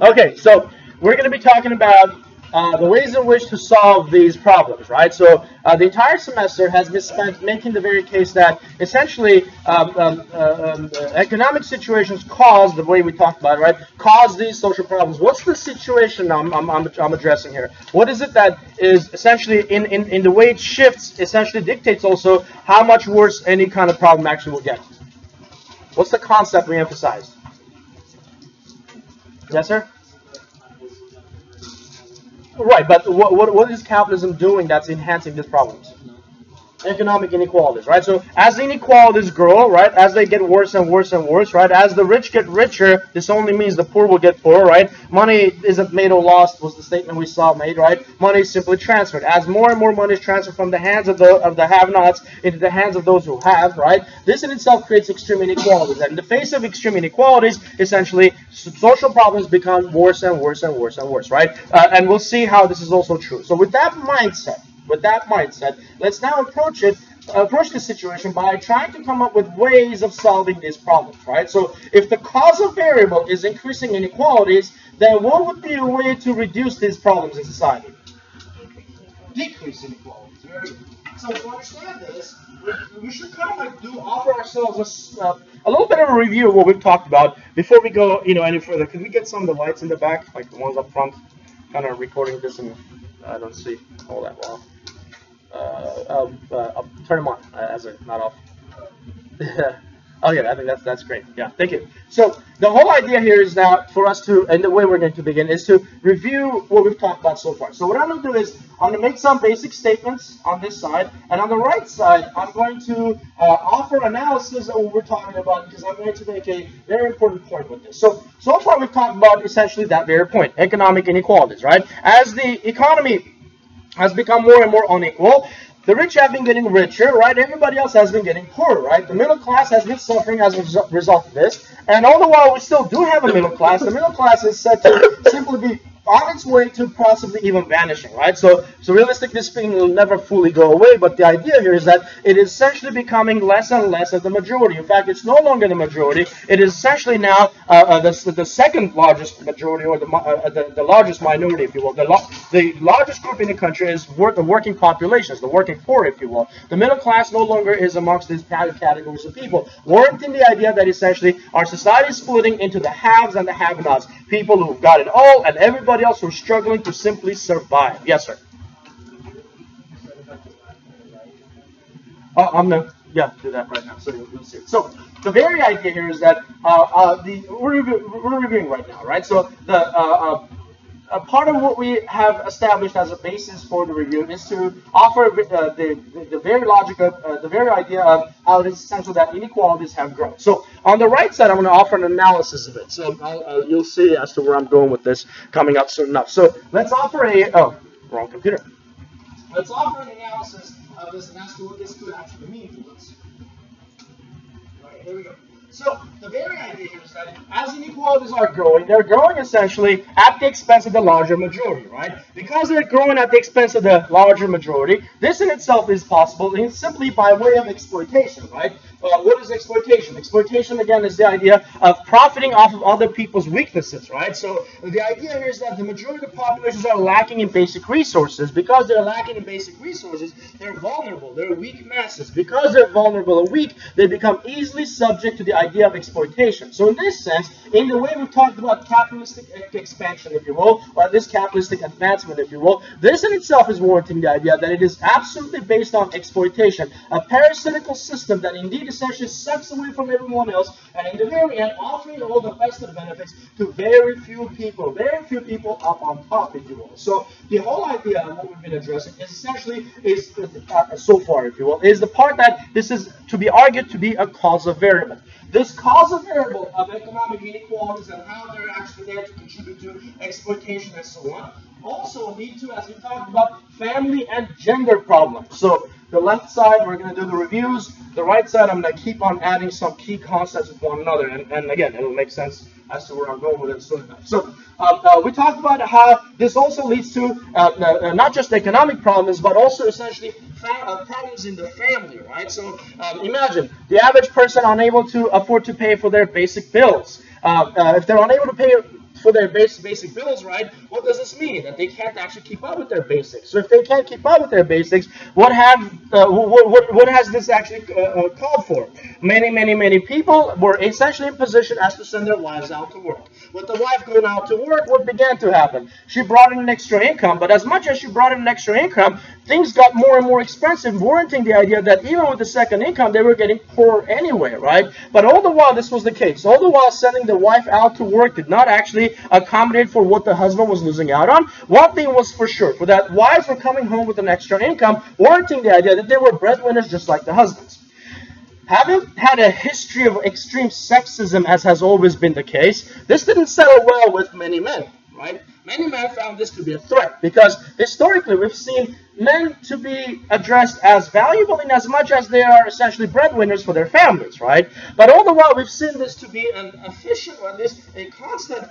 Okay, so we're going to be talking about the ways in which to solve these problems, right? So the entire semester has been spent making the very case that essentially economic situations cause, the way we talked about it, right, cause these social problems. What's the situation I'm addressing here? What is it that is essentially in the way it shifts, essentially dictates also how much worse any kind of problem actually will get? What's the concept we emphasized? Yes, sir? Right, but what is capitalism doing that's enhancing these problems? Economic inequalities, right? So as the inequalities grow, right, as they get worse and worse and worse, right, as the rich get richer, this only means the poor will get poorer, right? Money isn't made or lost was the statement we saw made, right? Money is simply transferred. As more and more money is transferred from the hands of the have-nots into the hands of those who have, right? This in itself creates extreme inequalities. And in the face of extreme inequalities, essentially, social problems become worse and worse and worse and worse, right? And we'll see how this is also true. So with that mindset, let's now approach the situation by trying to come up with ways of solving these problems, right? So if the causal variable is increasing inequalities, then what would be a way to reduce these problems in society? Decrease inequalities. Very good. So to understand this, we should kind of offer ourselves a little bit of a review of what we've talked about before we go any further. Can we get some of the lights in the back, like the ones up front? Kind of recording this and I don't see all that well. I'll turn them on as they're not off. Oh yeah, I think that's great. Yeah, thank you. So the whole idea here is now for us to, and the way we're going to begin is to review what we've talked about so far. So what I'm going to do is I'm going to make some basic statements on this side, and on the right side I'm going to offer analysis of what we're talking about because I'm going to make a very important point with this. So far we've talked about essentially that very point, economic inequalities, right? As the economy has become more and more unequal. The rich have been getting richer, right? Everybody else has been getting poorer, right? The middle class has been suffering as a result of this. And all the while, we still do have a middle class. The middle class is said to simply be on its way to possibly even vanishing, right? So realistically speaking, it will never fully go away, but the idea here is that it is essentially becoming less and less of the majority. In fact, it's no longer the majority. It is essentially now the second largest majority, or the largest minority, if you will. The largest group in the country is the working populations, the working poor, if you will. The middle class no longer is amongst these categories of people, warranting the idea that essentially our society is splitting into the haves and the have-nots, people who've got it all and everybody else who are struggling to simply survive. Yes, sir. I'm gonna do that right now, so you'll see it. So the very idea here is that we're reviewing right now, right? So a part of what we have established as a basis for the review is to offer the very logic of the very idea of how it is essential that inequalities have grown. So on the right side, I'm going to offer an analysis of it. So you'll see as to where I'm going with this coming up soon enough. So let's offer wrong computer. Let's offer an analysis of this and as to what this could actually mean to us. All right, here we go. So the very idea here is that as inequalities are growing, they're growing essentially at the expense of the larger majority, right? Because they're growing at the expense of the larger majority, this in itself is possible simply by way of exploitation, right? What is exploitation? Exploitation, again, is the idea of profiting off of other people's weaknesses, right? So the idea here is that the majority of the populations are lacking in basic resources. Because they're lacking in basic resources, they're vulnerable. They're weak masses. Because they're vulnerable and weak, they become easily subject to the idea of exploitation. So in this sense, in the way we've talked about capitalistic expansion, if you will, or this capitalistic advancement, if you will, this in itself is warranting the idea that it is absolutely based on exploitation, a parasitical system that indeed essentially sucks away from everyone else, and in the very end, offering all the vested benefits to very few people up on top, if you will. So the whole idea of what we've been addressing is essentially, so far, if you will, is the part that this is to be argued to be a causal variable. This causal variable of economic inequalities and how they're actually there to contribute to exploitation and so on also lead to, as we talked about, family and gender problems. So the left side, we're going to do the reviews. The right side, I'm going to keep on adding some key concepts with one another. And again, it'll make sense as to where I'm going with it soon enough. So we talked about how this also leads to not just economic problems, but also essentially problems in the family, right? So imagine the average person unable to afford to pay for their basic bills. If they're unable to pay for their basic bills, right? What does this mean? That they can't actually keep up with their basics. So if they can't keep up with their basics, what has this actually called for? Many people were essentially in position as to send their wives out to work. With the wife going out to work, what began to happen? She brought in an extra income, but as much as she brought in an extra income, things got more and more expensive, warranting the idea that even with the second income, they were getting poorer anyway, right? But all the while, this was the case. All the while, sending the wife out to work did not actually accommodate for what the husband was losing out on. One thing was for sure, for that wives were coming home with an extra income, warranting the idea that they were breadwinners just like the husbands. Having had a history of extreme sexism, as has always been the case, this didn't settle well with many men, right? Many men found this to be a threat because historically we've seen men to be addressed as valuable in as much as they are essentially breadwinners for their families, right? But all the while we've seen this to be an official, or at least a constant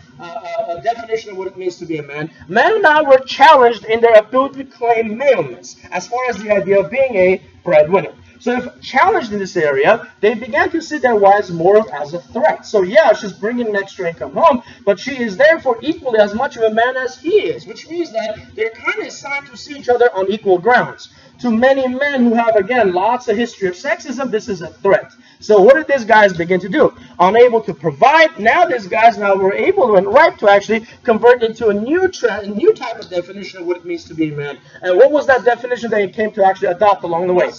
definition of what it means to be a man. Men now were challenged in their ability to claim maleness as far as the idea of being a breadwinner. So if challenged in this area, they began to see their wives more as a threat. So yeah, she's bringing an extra income home, but she is therefore equally as much of a man as he is, which means that they're kind of assigned to see each other on equal grounds. To many men who have, again, lots of history of sexism, this is a threat. So what did these guys begin to do? Unable to provide, now these guys were able and ripe to actually convert into a new type of definition of what it means to be a man. And what was that definition they came to actually adopt along the way?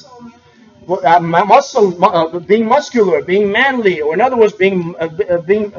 Being muscular, being manly, or in other words, being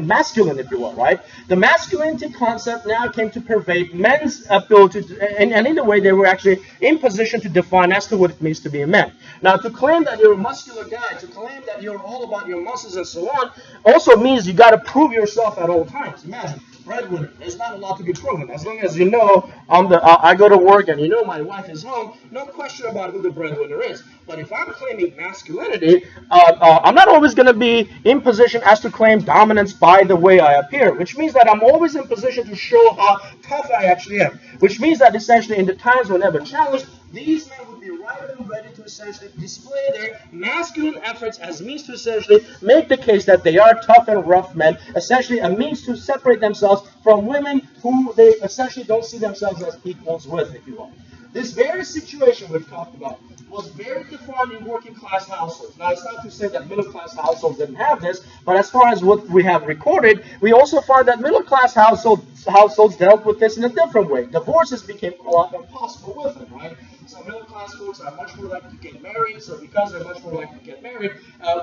masculine, if you will, right? The masculinity concept now came to pervade men's ability, and in a way they were actually in position to define as to what it means to be a man. Now, to claim that you're a muscular guy, to claim that you're all about your muscles and so on, also means you got to prove yourself at all times. Imagine. Breadwinner. There's not a lot to be proven. As long as you know I go to work and you know my wife is home, no question about who the breadwinner is. But if I'm claiming masculinity, I'm not always going to be in position as to claim dominance by the way I appear, which means that I'm always in position to show how tough I actually am, which means that essentially in the times whenever challenged, these men would be right and ready to essentially display their masculine efforts as means to essentially make the case that they are tough and rough men, essentially a means to separate themselves from women who they essentially don't see themselves as equals with, if you will. This very situation we've talked about was very defined in working class households. Now, it's not to say that middle class households didn't have this, but as far as what we have recorded, we also find that middle class households dealt with this in a different way. Divorces became a lot more possible with it, right? So middle class folks are much more likely to get married. So because they're much more likely to get married,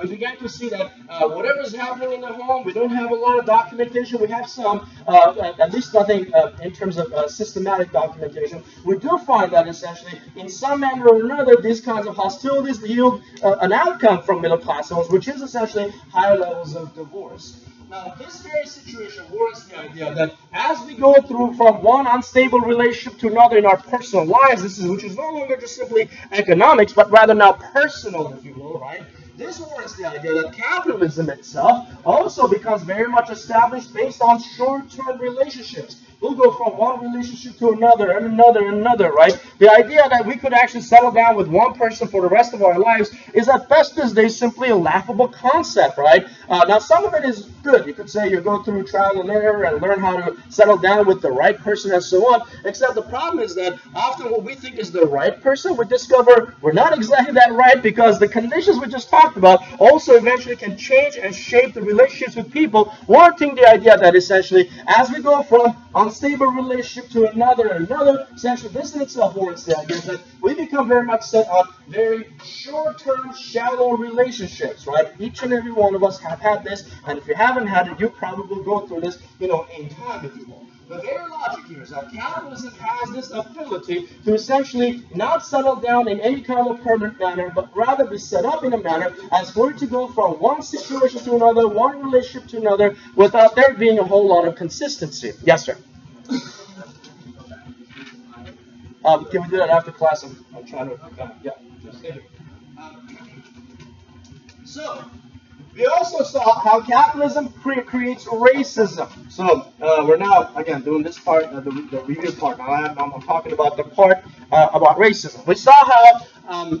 we began to see that whatever is happening in the home, we don't have a lot of documentation. We have some, at least nothing in terms of systematic documentation. We do find that essentially, in some manner or another, these kinds of hostilities yield an outcome from middle class homes, which is essentially higher levels of divorce. Now, this very situation warrants the idea that as we go through from one unstable relationship to another in our personal lives, which is no longer just simply economics, but rather now personal, if you will, right? This warrants the idea that capitalism itself also becomes very much established based on short-term relationships. We'll go from one relationship to another and another and another, right? The idea that we could actually settle down with one person for the rest of our lives is at best as they simply a laughable concept, right? Now, some of it is good. You could say you go through trial and error and learn how to settle down with the right person and so on, except the problem is that often what we think is the right person, we discover we're not exactly that right because the conditions we just talked about also eventually can change and shape the relationships with people, warranting the idea that essentially as we go from unstable relationship to another and another, essentially this in itself warrants the idea that we become very much set on very short-term, shallow relationships, right? Each and every one of us have had this, and if you haven't had it, you probably will go through this, in time, if you will. The very logic here is that capitalism has this ability to essentially not settle down in any kind of permanent manner, but rather be set up in a manner as for it to go from one situation to another, one relationship to another, without there being a whole lot of consistency. Yes, sir? Can we do that after class? I'm trying to, yeah. So, we also saw how capitalism creates racism. So we're now, again, doing this part, the review part. Now I'm talking about the part about racism. We saw how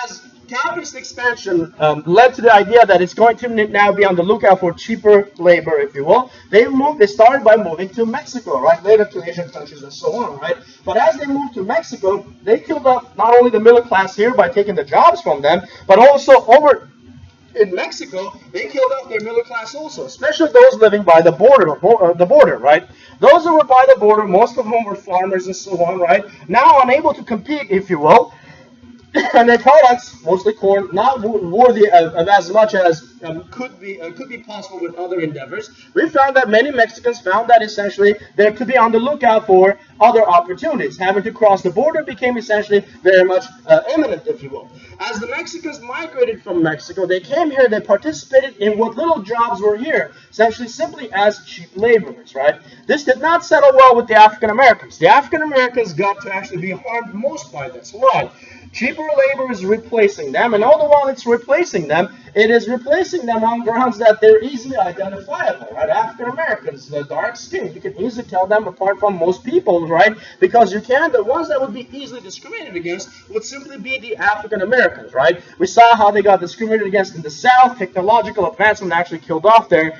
as capitalist expansion led to the idea that it's going to now be on the lookout for cheaper labor, if you will. They started by moving to Mexico, right? Later to Asian countries and so on, right? But as they moved to Mexico, they killed off not only the middle class here by taking the jobs from them, but also over in Mexico, they killed off their middle class also, especially those living by the border, right? Those who were by the border, most of whom were farmers and so on, right? Now unable to compete, if you will, and their products, mostly corn, not worthy of as much as could be possible with other endeavors. We found that many Mexicans found that essentially they could be on the lookout for other opportunities. Having to cross the border became essentially very much imminent, if you will. As the Mexicans migrated from Mexico, they came here, they participated in what little jobs were here, essentially simply as cheap laborers, right? This did not settle well with the African Americans. The African Americans got to actually be harmed most by this. Why? Cheaper labor is replacing them, and all the while it's replacing them, it is replacing them on grounds that they're easily identifiable, right? African Americans, the dark skin, you can easily tell them apart from most people, right? Because you can, the ones that would be easily discriminated against would simply be the African Americans, right? We saw how they got discriminated against in the South. Technological advancement actually killed off their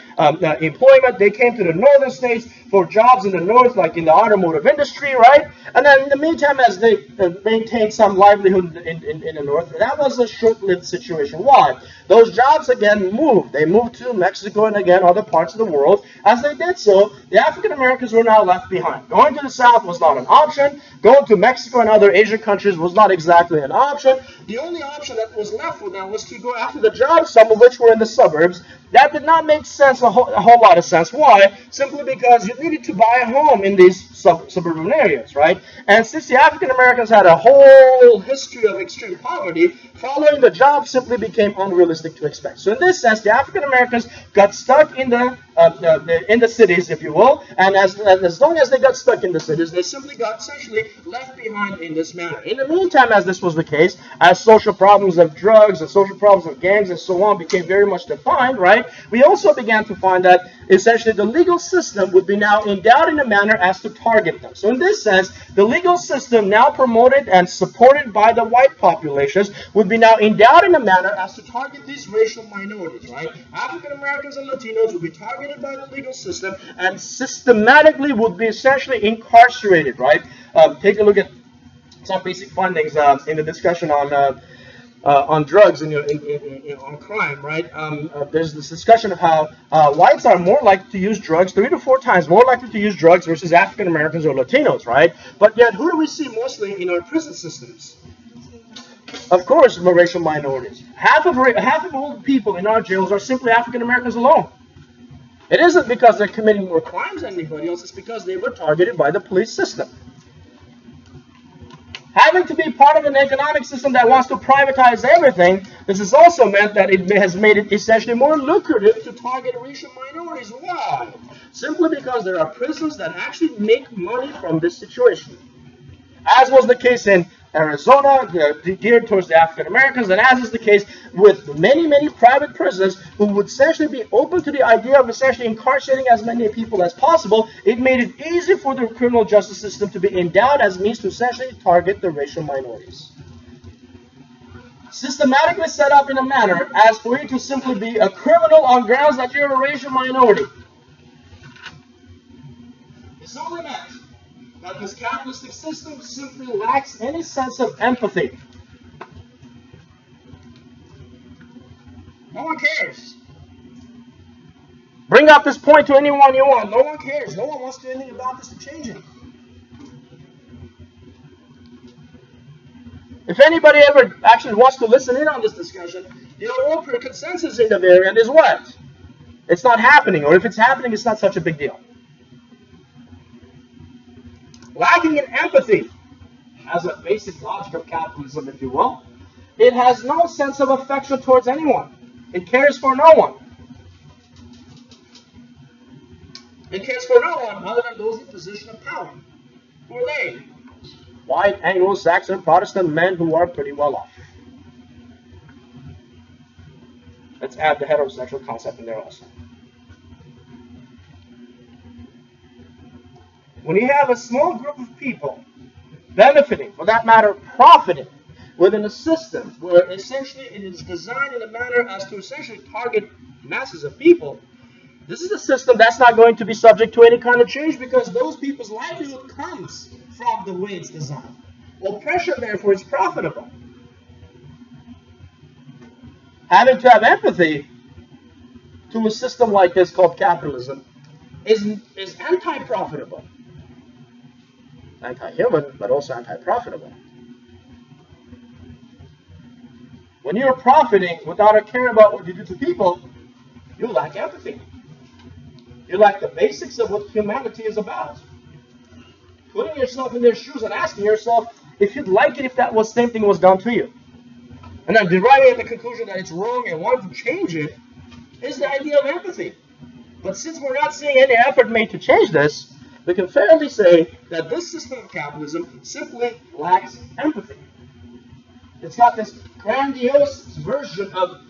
employment. They came to the northern states for jobs in the north, like in the automotive industry, right? And then in the meantime, as they maintained some livelihood in the north, that was a short-lived situation. Why? Those jobs again moved. They moved to Mexico and again other parts of the world. As they did so, the African Americans were now left behind. Going to the south was not an option. Going to Mexico and other Asian countries was not exactly an option. The only option that was left for them was to go after the jobs, some of which were in the suburbs. That did not make sense, a whole lot of sense. Why? Simply because you needed to buy a home in these suburban areas, right? And since the African Americans had a whole history of extreme poverty, following the job simply became unrealistic to expect. So in this sense, the African Americans got stuck in the cities, if you will, and as long as they got stuck in the cities, they simply got essentially left behind in this manner. In the meantime, as this was the case, as social problems of drugs and social problems of gangs and so on became very much defined, right? We also began to find that essentially the legal system would be now endowed in a manner as to target them. So in this sense, the legal system now promoted and supported by the white populations would be now endowed in a manner as to target these racial minorities, right? African Americans and Latinos would be targeted by the legal system and systematically would be essentially incarcerated, right? Take a look at some basic findings in the discussion on drugs and on crime, right? There's this discussion of how whites are more likely to use drugs, 3 to 4 times more likely to use drugs versus African Americans or Latinos, right? But yet, who do we see mostly in our prison systems? Of course, racial minorities. Half of all the people in our jails are simply African Americans alone. It isn't because they're committing more crimes than anybody else, it's because they were targeted by the police system. Having to be part of an economic system that wants to privatize everything, this has also meant that it has made it essentially more lucrative to target racial minorities. Why? Simply because there are prisons that actually make money from this situation. As was the case in Arizona, geared towards the African Americans, and as is the case with many, many private prisons who would essentially be open to the idea of essentially incarcerating as many people as possible, it made it easy for the criminal justice system to be endowed as means to essentially target the racial minorities. Systematically set up in a manner as for you to simply be a criminal on grounds that you're a racial minority. It's only meant that this capitalistic system simply lacks any sense of empathy. No one cares. Bring up this point to anyone you want. No one cares. No one wants to do anything about this to change it. If anybody ever actually wants to listen in on this discussion, the overall consensus in the variant is what? It's not happening, or if it's happening, it's not such a big deal. Lacking in empathy as a basic logic of capitalism, if you will, it has no sense of affection towards anyone. It cares for no one. It cares for no one other than those in position of power. Who are they? White, Anglo-Saxon, Protestant men who are pretty well off. Let's add the heterosexual concept in there also. When you have a small group of people benefiting, for that matter, profiting, within a system where essentially it is designed in a manner as to essentially target masses of people, this is a system that's not going to be subject to any kind of change because those people's livelihood comes from the way it's designed. Oppression, therefore, is profitable. Having to have empathy to a system like this called capitalism is anti-profitable. Anti-human, but also anti-profitable. When you're profiting without a care about what you do to people, you lack empathy. You lack the basics of what humanity is about. Putting yourself in their shoes and asking yourself if you'd like it if that same thing was done to you. And then deriving at the conclusion that it's wrong and wanting to change it is the idea of empathy. But since we're not seeing any effort made to change this, we can fairly say that this system of capitalism simply lacks empathy. It's got this grandiose version of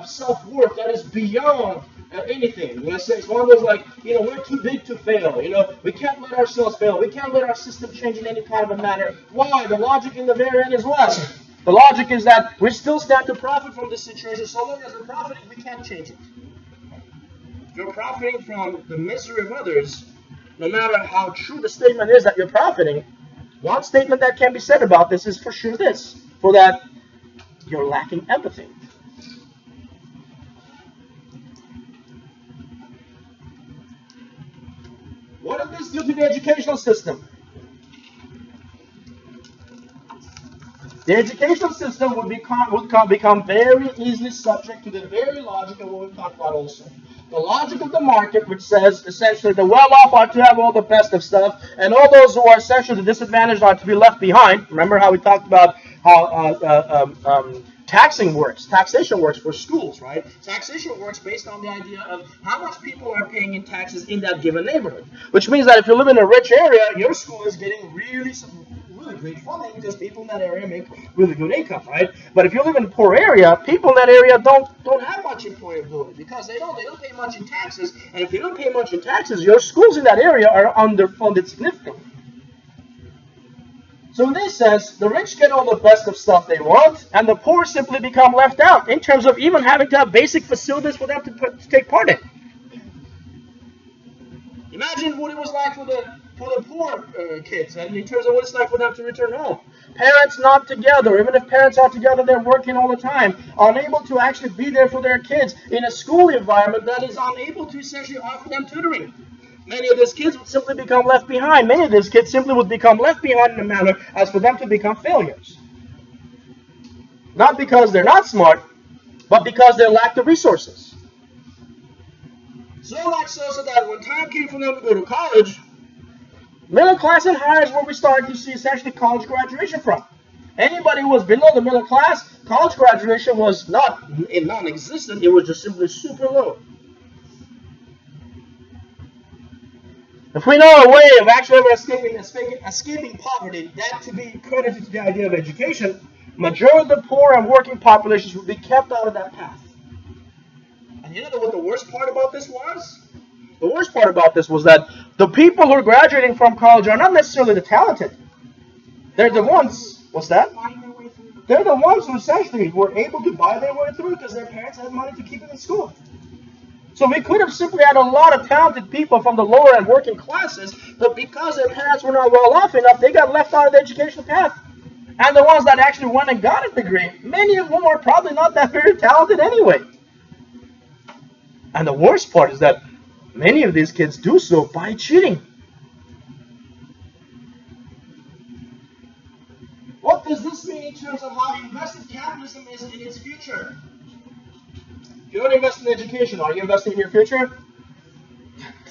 self-worth that is beyond anything. When I say it's one of those like, we're too big to fail. We can't let ourselves fail. We can't let our system change in any kind of a manner. Why? The logic in the very end is what? The logic is that we still stand to profit from this situation. So long as we're profiting, we can't change it. If you're profiting from the misery of others, no matter how true the statement is that you're profiting, one statement that can be said about this is for sure this, for that you're lacking empathy. What does this do to the educational system? The educational system would become very easily subject to the very logic of what we talked about also. The logic of the market, which says essentially the well-off are to have all the best of stuff, and all those who are essentially the disadvantaged are to be left behind. Remember how we talked about how taxation works for schools, right? Taxation works based on the idea of how much people are paying in taxes in that given neighborhood. Which means that if you live in a rich area, your school is getting really great funding because people in that area make really good income, right? But if you live in a poor area, people in that area don't have much employability because they don't pay much in taxes. And if they don't pay much in taxes, your schools in that area are underfunded significantly. So in this sense, the rich get all the best of stuff they want, and the poor simply become left out in terms of even having to have basic facilities for them to take part in. Imagine what it was like for the poor kids, and in terms of what it's like for them to return home. Parents not together. Even if parents are together, they're working all the time, unable to actually be there for their kids in a school environment that is unable to essentially offer them tutoring. Many of these kids would simply become left behind. Many of these kids simply would become left behind in a manner as for them to become failures. Not because they're not smart, but because they lack the resources. So much so that when time came for them to go to college, middle class and higher is where we started to see essentially college graduation from. Anybody who was below the middle class, college graduation was not non-existent. It was just simply super low. If we know a way of actually escaping poverty, that to be credited to the idea of education, majority of the poor and working populations would be kept out of that path. And you know what the worst part about this was? The worst part about this was that the people who are graduating from college are not necessarily the talented. They're the ones, what's that? They're the ones who essentially were able to buy their way through because their parents had money to keep them in school. So we could have simply had a lot of talented people from the lower and working classes, but because their parents were not well off enough, they got left out of the educational path. And the ones that actually went and got a degree, many of them are probably not that very talented anyway. And the worst part is that many of these kids do so by cheating. What does this mean in terms of how invested capitalism is in its future? If you don't invest in education, are you investing in your future?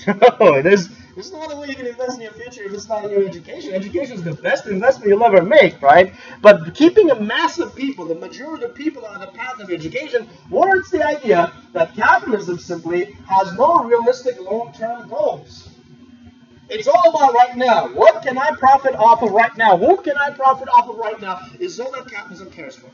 No, there's no other way you can invest in your future if it's not in your education. Education is the best investment you'll ever make, right? But keeping a mass of people, the majority of people on the path of education, warrants the idea that capitalism simply has no realistic long-term goals. It's all about right now. What can I profit off of right now? Who can I profit off of right now is all that capitalism cares for.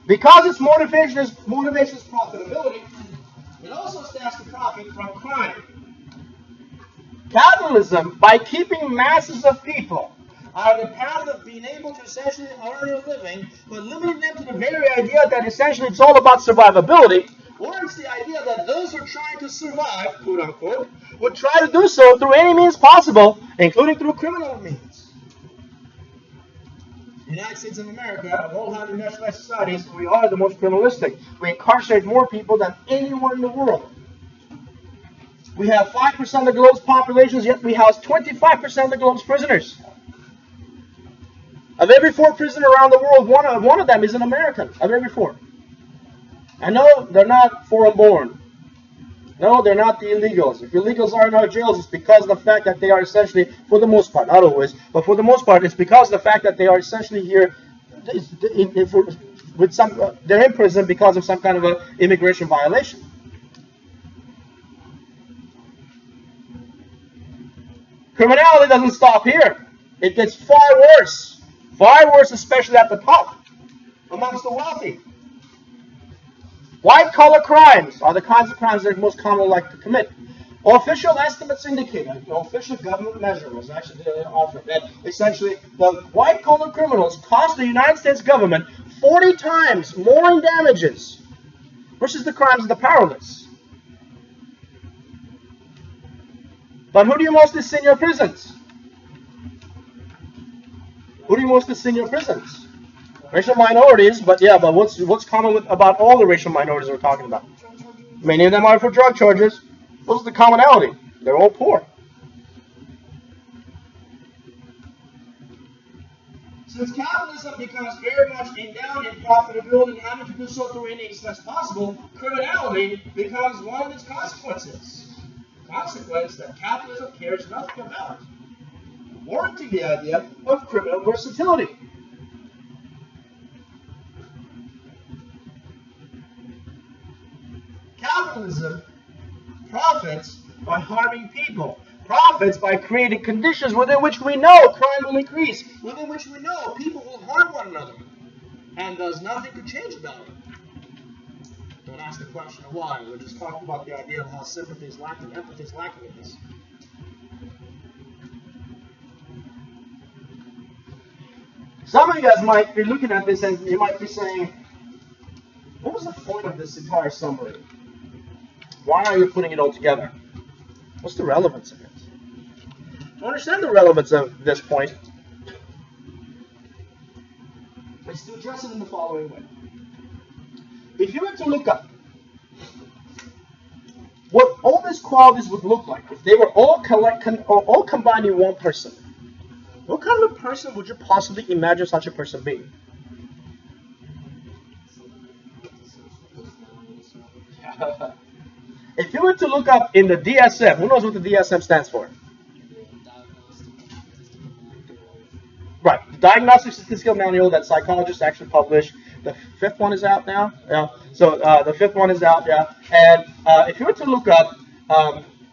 Because its motivation is profitability, it also stands to profit from crime. Capitalism, by keeping masses of people on the path of being able to essentially earn a living, but limiting them to the very idea that essentially it's all about survivability, or it's the idea that those who are trying to survive, quote unquote, would try to do so through any means possible, including through criminal means. The United States of America, of all having nationalized societies, we are the most criminalistic. We incarcerate more people than anyone in the world. We have 5% of the globe's population, yet we house 25% of the globe's prisoners. Of every 4 prisoners around the world, one of them is an American. Of every 4. And no, they're not foreign-born. No, they're not the illegals. If illegals are in our jails, it's because of the fact that they are essentially, for the most part, not always, but for the most part, it's because of the fact that they are essentially here with some. They're in prison because of some kind of an immigration violation. Criminality doesn't stop here. It gets far worse. Far worse, especially at the top, amongst the wealthy. White-collar crimes are the kinds of crimes that are most commonly like to commit. Official estimates indicate, an official government measure was actually offered, that essentially the white-collar criminals cost the United States government 40 times more in damages versus the crimes of the powerless. But who do you mostly see in your prisons? Who do you mostly see in your prisons? Racial minorities, but yeah, but what's common about all the racial minorities we're talking about? Many of them are for drug charges. What's the commonality? They're all poor. Since capitalism becomes very much endowed in profitability and having to do so through any expense possible, criminality becomes one of its consequences. Consequence that capitalism cares nothing about, warranting the idea of criminal versatility. Capitalism profits by harming people, profits by creating conditions within which we know crime will increase, within which we know people will harm one another, and does nothing to change about it. Don't ask the question of why. We're just talking about the idea of how sympathy is lacking, empathy is lacking in this. Some of you guys might be looking at this and you might be saying, what was the point of this entire summary? Why are you putting it all together? What's the relevance of it? To understand the relevance of this point, is to address it in the following way. If you were to look up what all these qualities would look like if they were all combined in one person, what kind of a person would you possibly imagine such a person being? If you were to look up in the DSM, who knows what the DSM stands for? Right, the Diagnostic Statistical Manual that psychologists actually publish. The 5th one is out now. Yeah. So the 5th one is out. Yeah. And if you were to look up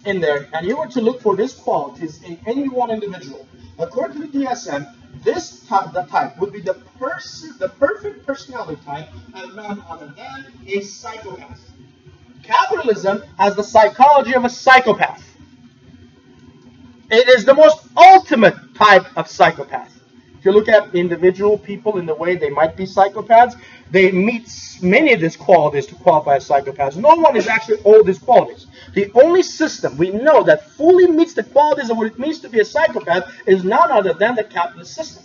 in there, and you were to look for these qualities in any one individual, according to the DSM, the type would be the perfect personality type of none other than a psychopath. Capitalism has the psychology of a psychopath. It is the most ultimate type of psychopath. If you look at individual people in the way they might be psychopaths, they meet many of these qualities to qualify as psychopaths. No one is actually all these qualities. The only system we know that fully meets the qualities of what it means to be a psychopath is none other than the capitalist system.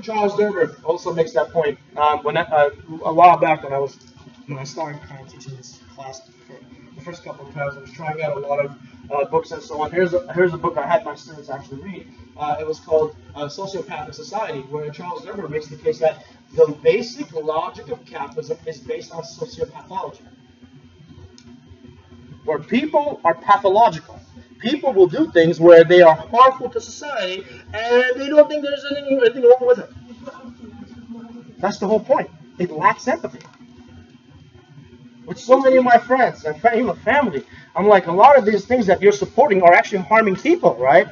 Charles Derber also makes that point. A while back when I started kind of teaching this class for the first couple of times, I was trying out a lot of books and so on. Here's a book I had my students actually read. It was called Sociopathic Society, where Charles Derber makes the case that the basic logic of capitalism is based on sociopathology, where people are pathological. People will do things where they are harmful to society, and they don't think there's anything wrong with it. That's the whole point. It lacks empathy. With so many of my friends and even family, I'm like, a lot of these things that you're supporting are actually harming people, right?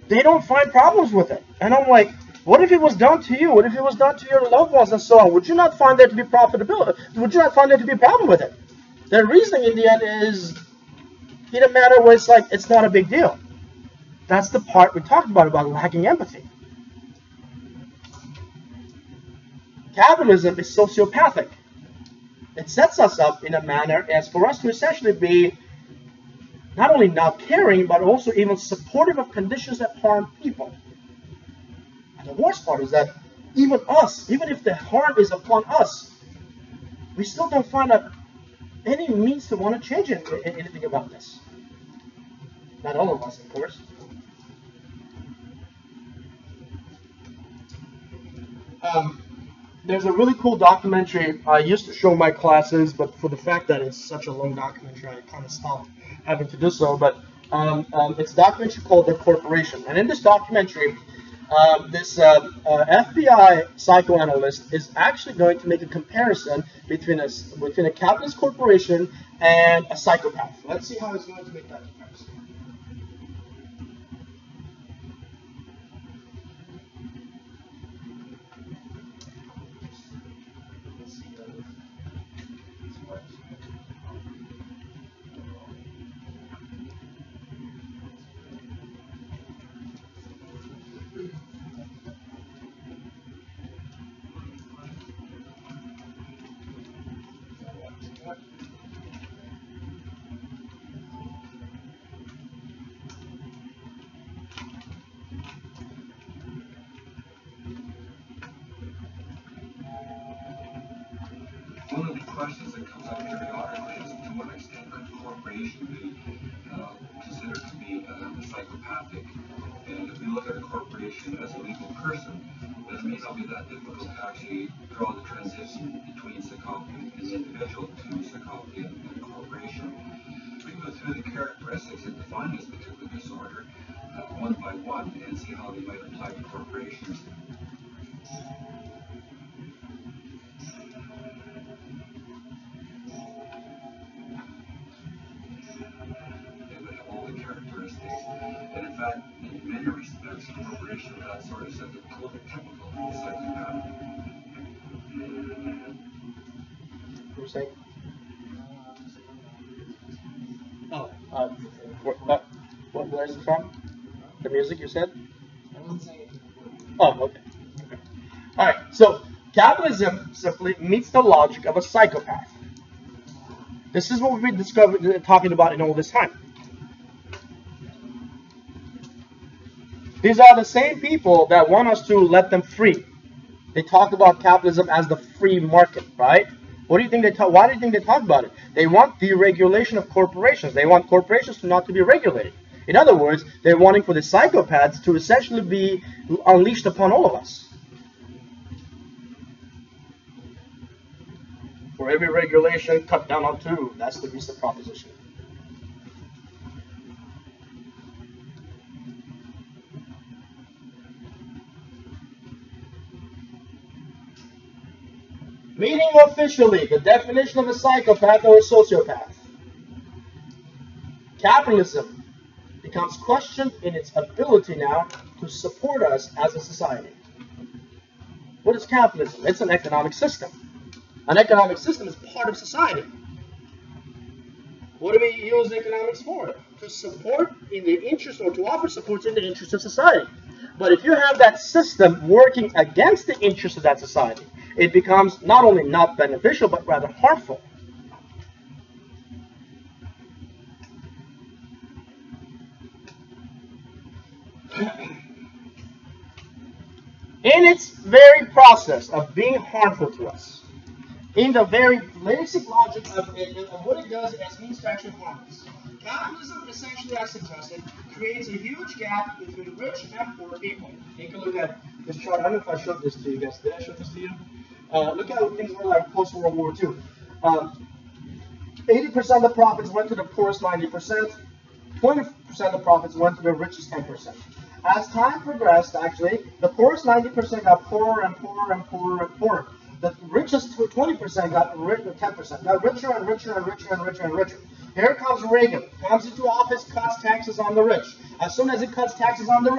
They don't find problems with it. And I'm like, What if it was done to you? What if it was done to your loved ones and so on? Would you not find there to be profitability? Would you not find there to be a problem with it? The reasoning in the end is in a matter where it's like it's not a big deal. That's the part we talked about lacking empathy. Capitalism is sociopathic. It sets us up in a manner as for us to essentially be not only not caring, but also even supportive of conditions that harm people. And the worst part is that even us, even if the harm is upon us, we still don't find any means to want to change anything about this. Not all of us, of course. There's a really cool documentary I used to show my classes, but for the fact that it's such a long documentary, I kind of stopped having to do so. But it's a documentary called The Corporation. And in this documentary, this FBI psychoanalyst is actually going to make a comparison between a capitalist corporation and a psychopath. Let's see how he's going to make that comparison. One of the questions that comes up periodically is to what extent could a corporation be considered to be psychopathic? And if we look at a corporation as a legal person, then it may not be that difficult to actually draw the transition between psychopathy as an individual to psychopathy and a corporation. We can go through the characteristics that define this particular disorder one by one and see how they might apply to corporations. And in fact, in many respects, the corporation of that sort is prototypical of the psychopath. What was saying? Oh, where is it from? The music you said? Oh, okay. All right. So capitalism simply meets the logic of a psychopath. This is what we've been talking about in all this time. These are the same people that want us to let them free. They talk about capitalism as the free market, right? What do you think they talk? Why do you think they talk about it? They want deregulation of corporations. They want corporations to not to be regulated. In other words, they're wanting for the psychopaths to essentially be unleashed upon all of us. For every regulation, cut down on two. That's the recent proposition. Meaning officially, the definition of a psychopath or a sociopath. Capitalism becomes questioned in its ability now to support us as a society. What is capitalism? It's an economic system. An economic system is part of society. What do we use economics for? To support in the interest or to offer support in the interest of society. But if you have that system working against the interest of that society, it becomes not only not beneficial, but rather harmful. In its very process of being harmful to us, in the very basic logic of it, and what it does as means to actually harm us. Capitalism, essentially, as suggested, creates a huge gap between rich and poor people. Take a look at this chart. I don't know if I showed this to you guys. Did I show this to you? Look at how things were like post-World War II. 80% of the profits went to the poorest 90%. 20% of the profits went to the richest 10%. As time progressed, actually, the poorest 90% got poorer and poorer and poorer and poorer. The richest 20% got 10%, got richer and richer and richer and richer and richer. Here comes Reagan, comes into office, cuts taxes on the rich. As soon as it cuts taxes on the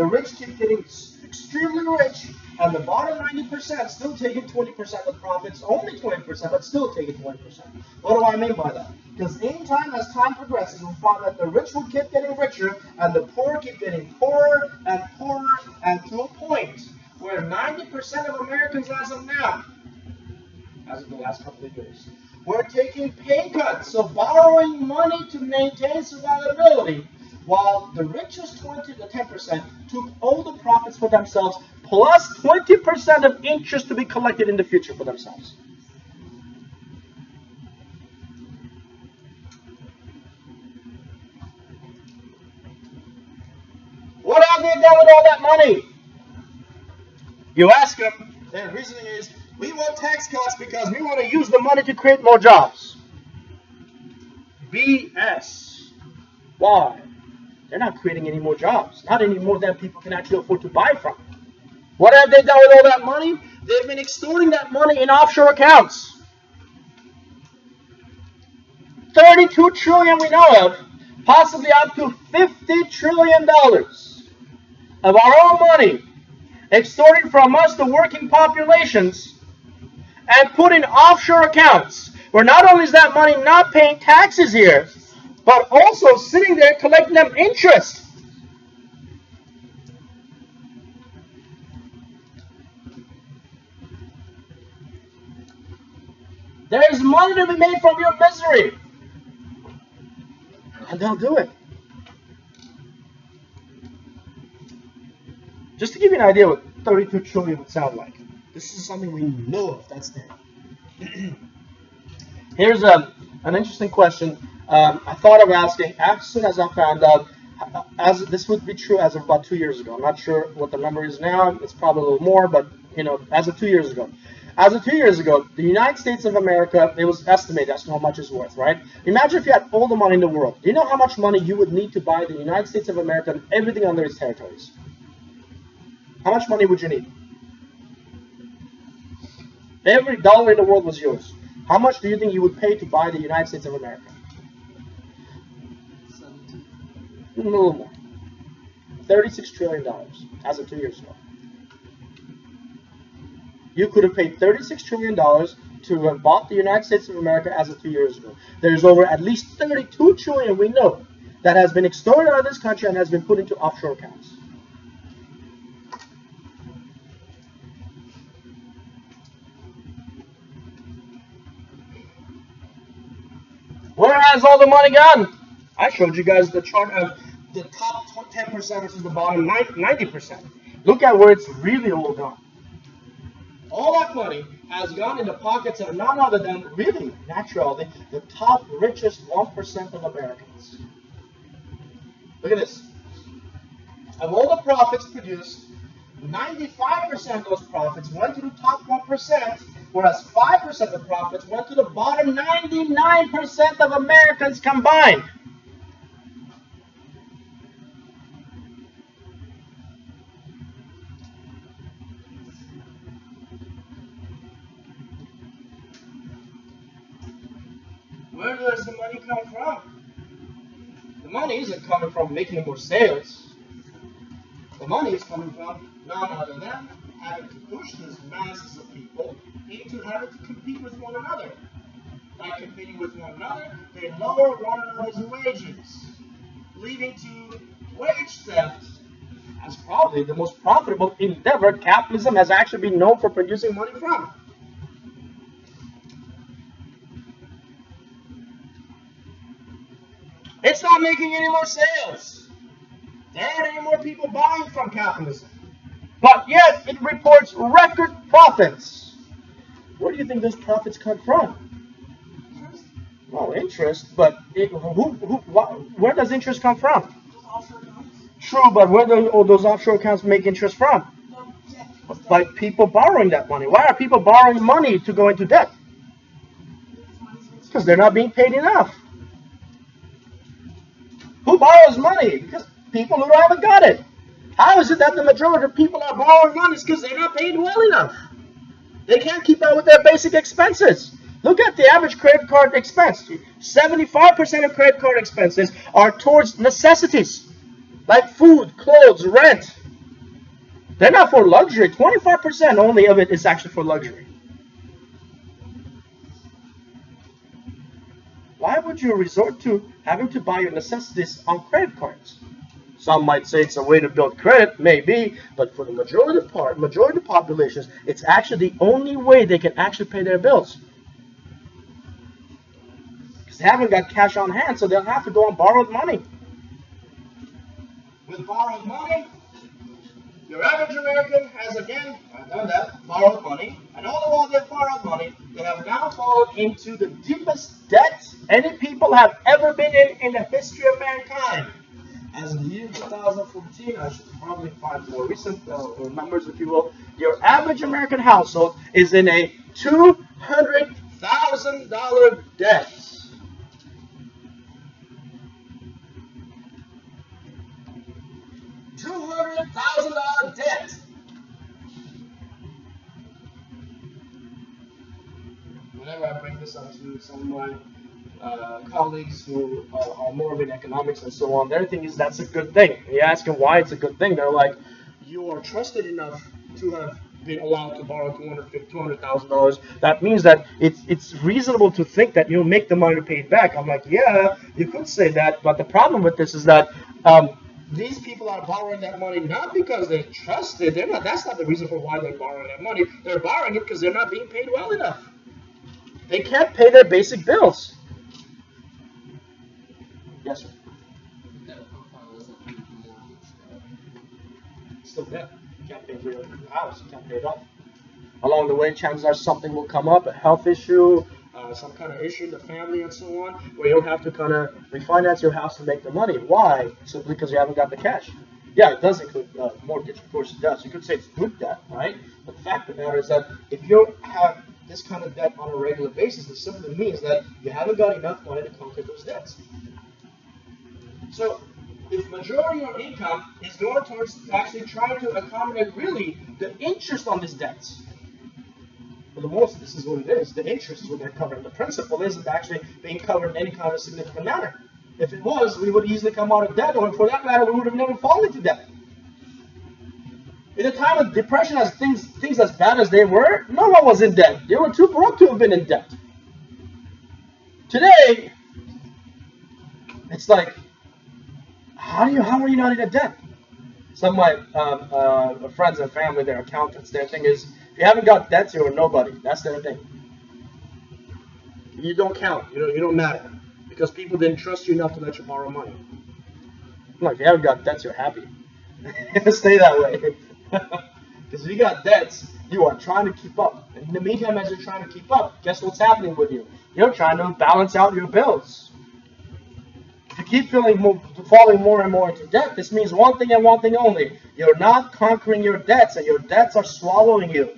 rich keep getting extremely rich, and the bottom 90% still taking 20% of profits, only 20%, but still taking 20%. What do I mean by that? Because anytime as time progresses, we find that the rich will keep getting richer, and the poor keep getting poorer and poorer, and to a point where 90% of Americans as of now, as of the last couple of years, we're taking pay cuts, so borrowing money to maintain survivability, while the richest 20 to 10% took all the profits for themselves, plus 20% of interest to be collected in the future for themselves. What have they done with all that money? You ask them, their reasoning is, we want tax cuts because we want to use the money to create more jobs. BS. Why? They're not creating any more jobs. Not any more than people can actually afford to buy from. What have they done with all that money? They've been extorting that money in offshore accounts. 32 trillion we know of, possibly up to $50 trillion of our own money extorted from us, the working populations, and put in offshore accounts, where not only is that money not paying taxes here, but also sitting there collecting them interest. There is money to be made from your misery, and they'll do it. Just to give you an idea what 32 trillion would sound like. This is something we know of that's there. Here's an interesting question I thought of asking as soon as I found out, as this would be true as of about 2 years ago. I'm not sure what the number is now. It's probably a little more, but as of 2 years ago. As of 2 years ago, the United States of America, it was estimated as to how much it's worth, right? Imagine if you had all the money in the world. Do you know how much money you would need to buy the United States of America and everything under its territories? How much money would you need? Every dollar in the world was yours. How much do you think you would pay to buy the United States of America? 17. A little more. $36 trillion as of 2 years ago. You could have paid $36 trillion to have bought the United States of America as of 2 years ago. There's over at least $32 trillion we know that has been extorted out of this country and has been put into offshore accounts. Where has all the money gone? I showed you guys the chart of the top 10% versus the bottom 90%. Look at where it's really all gone. All that money has gone in the pockets of none other than, really, naturally, the top richest 1% of Americans. Look at this. Of all the profits produced, 95% of those profits went to the top 1%, whereas 5% of the profits went to the bottom 99% of Americans combined. Where does the money come from? The money isn't coming from making more sales. The money is coming from none other than having to push these masses of people into having to compete with one another. By competing with one another, they lower one another's wages, leading to wage theft as probably the most profitable endeavor capitalism has actually been known for producing money from. It's not making any more sales. There aren't any more people buying from capitalism. But yet, it reports record profits. Where do you think those profits come from? Interest? Well, interest, but where does interest come from? Those offshore accounts? True, but where do all those offshore accounts make interest from? No, debt. By people borrowing that money. Why are people borrowing money to go into debt? Because they're not being paid enough. Who borrows money? Because people who haven't got it. How is it that the majority of people are borrowing money? It's because they're not paid well enough. They can't keep up with their basic expenses. Look at the average credit card expense. 75% of credit card expenses are towards necessities, like food, clothes, rent. They're not for luxury. 25% only of it is actually for luxury. Why would you resort to having to buy your necessities on credit cards? Some might say it's a way to build credit, maybe, but for the majority of populations, it's actually the only way they can actually pay their bills. Because they haven't got cash on hand, so they'll have to go on borrowed money. With borrowed money, your average American has again done that, borrowed money, and all the while they've borrowed money, they have now fallen into the deepest debt any people have ever been in the history of mankind. As in the year 2014, I should probably find more recent numbers, if you will. Your average American household is in a $200,000 debt. $200,000 debt. Whenever I bring this up to some of my colleagues who are more of in economics and so on, their thing is that's a good thing. You ask them why it's a good thing. They're like, you are trusted enough to have been allowed to borrow $200,000. That means that it's reasonable to think that you'll make the money to pay it back. I'm like, yeah, you could say that, but the problem with this is that these people are borrowing that money not because they're trusted. They're not. That's not the reason for why they're borrowing that money. They're borrowing it because they're not being paid well enough. They can't pay their basic bills. Yes, sir. Still debt. You can't pay for your house. You can't pay it off. Along the way, chances are something will come up, a health issue, some kind of issue in the family and so on, where you'll have to kind of refinance your house to make the money. Why? Simply because you haven't got the cash. Yeah, it does include mortgage. Of course it does. You could say it's good debt, right? But the fact of the matter is that if you have this kind of debt on a regular basis, it simply means that you haven't got enough money to conquer those debts. So, if majority of income is going towards actually trying to accommodate really the interest on these debts, for the most, this is what it is. The interest is what they're covering. The principal isn't actually being covered in any kind of significant manner. If it was, we would easily come out of debt, or for that matter, we would have never fallen into debt. In a time of depression, as things as bad as they were, no one was in debt. They were too broke to have been in debt. Today, it's like, how are you not in a debt? Some of my friends and family, they're accountants. Their thing is, if you haven't got debts, you're a nobody. That's their thing. You don't count. You don't matter. Because people didn't trust you enough to let you borrow money. Look, if you haven't got debts, you're happy. Stay that way. Because if you got debts, you are trying to keep up. And in the meantime, as you're trying to keep up, guess what's happening with you? You're trying to balance out your bills. If you keep falling more and more into debt, this means one thing and one thing only. You're not conquering your debts, and your debts are swallowing you.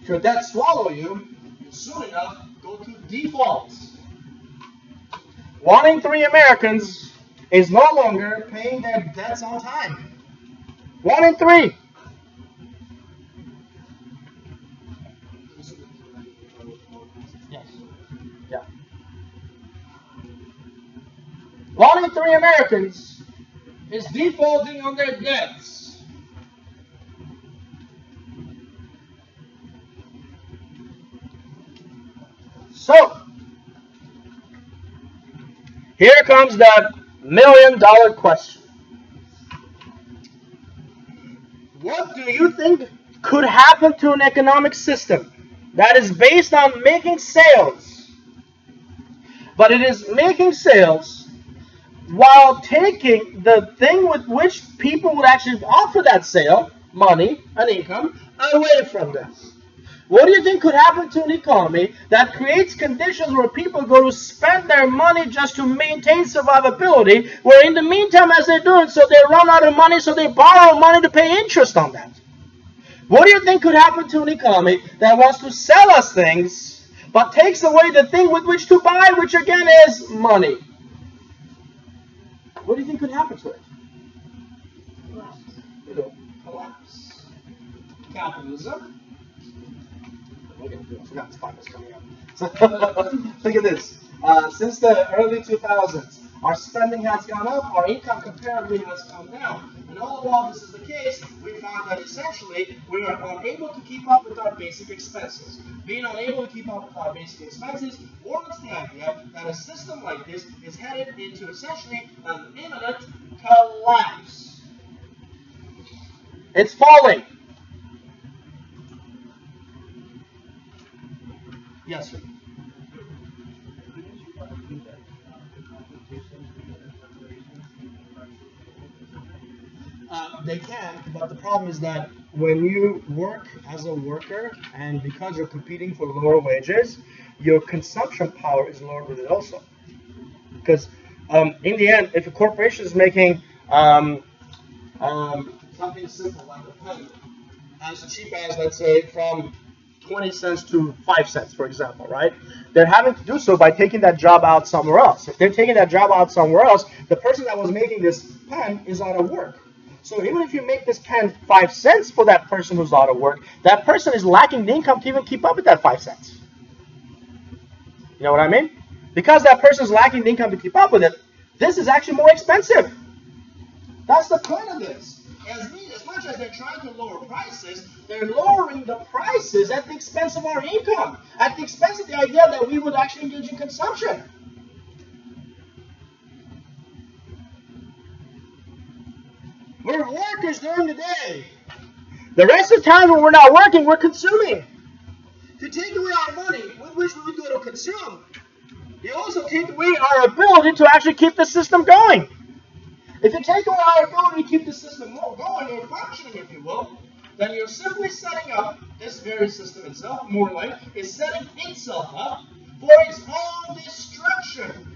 If your debts swallow you, you soon enough go to default. 1 in 3 Americans is no longer paying their debts on time. 1 in 3. Yes. Yeah. 1 in 3 Americans is defaulting on their debts. So, here comes that $1 million question. What do you think could happen to an economic system that is based on making sales, but it is making sales while taking the thing with which people would actually offer that sale, money and income, away from them? What do you think could happen to an economy that creates conditions where people go to spend their money just to maintain survivability, where in the meantime, as they're doing so, they run out of money, so they borrow money to pay interest on that? What do you think could happen to an economy that wants to sell us things, but takes away the thing with which to buy, which again is money? What do you think could happen to it? Collapse. Capitalism. I forgot the spot was coming up. So, look at this. Since the early 2000s, our spending has gone up, our income comparably has come down. And all the while this is the case, we found that essentially we are unable to keep up with our basic expenses. Being unable to keep up with our basic expenses warrants the idea that a system like this is headed into essentially an imminent collapse. It's falling. Yes, sir. They can, but the problem is that when you work as a worker and because you're competing for lower wages, your consumption power is lowered with it also. Because in the end, if a corporation is making something simple like a pen as cheap as, let's say, from 20 cents to 5 cents, for example, right? They're having to do so by taking that job out somewhere else. If they're taking that job out somewhere else, the person that was making this pen is out of work. So even if you make this pen 5 cents for that person who's out of work, that person is lacking the income to even keep up with that 5 cents. You know what I mean? Because that person is lacking the income to keep up with it, this is actually more expensive. That's the point of this. As much as they're trying to lower prices, they're lowering the prices at the expense of our income, at the expense of the idea that we would actually engage in consumption. We're workers during the day. The rest of the time when we're not working, we're consuming. To take away our money with which we would go to consume, you also take away our ability to actually keep the system going. If you take away our ability to keep the system going or functioning, if you will, then you're simply setting up this very system itself, more like, is setting itself up for its own destruction.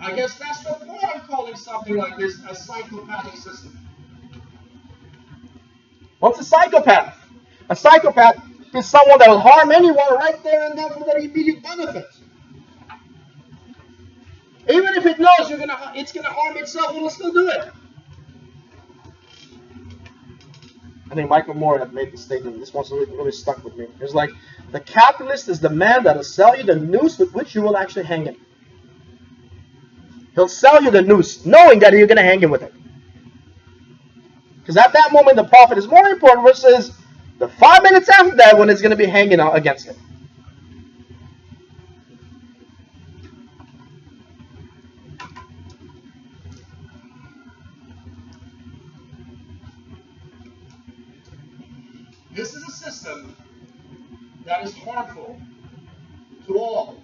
I guess that's the point of calling something like this a psychopathic system. What's a psychopath? A psychopath is someone that will harm anyone right there and then for their immediate benefit. Even if it knows it's gonna harm itself, it'll still do it. I think Michael Moore had made the statement. This one's really stuck with me. It's like, the capitalist is the man that will sell you the noose with which you will actually hang him. He'll sell you the noose, knowing that you're going to hang him with it. Because at that moment, the profit is more important versus the 5 minutes after that when it's going to be hanging out against it. This is a system that is harmful to all,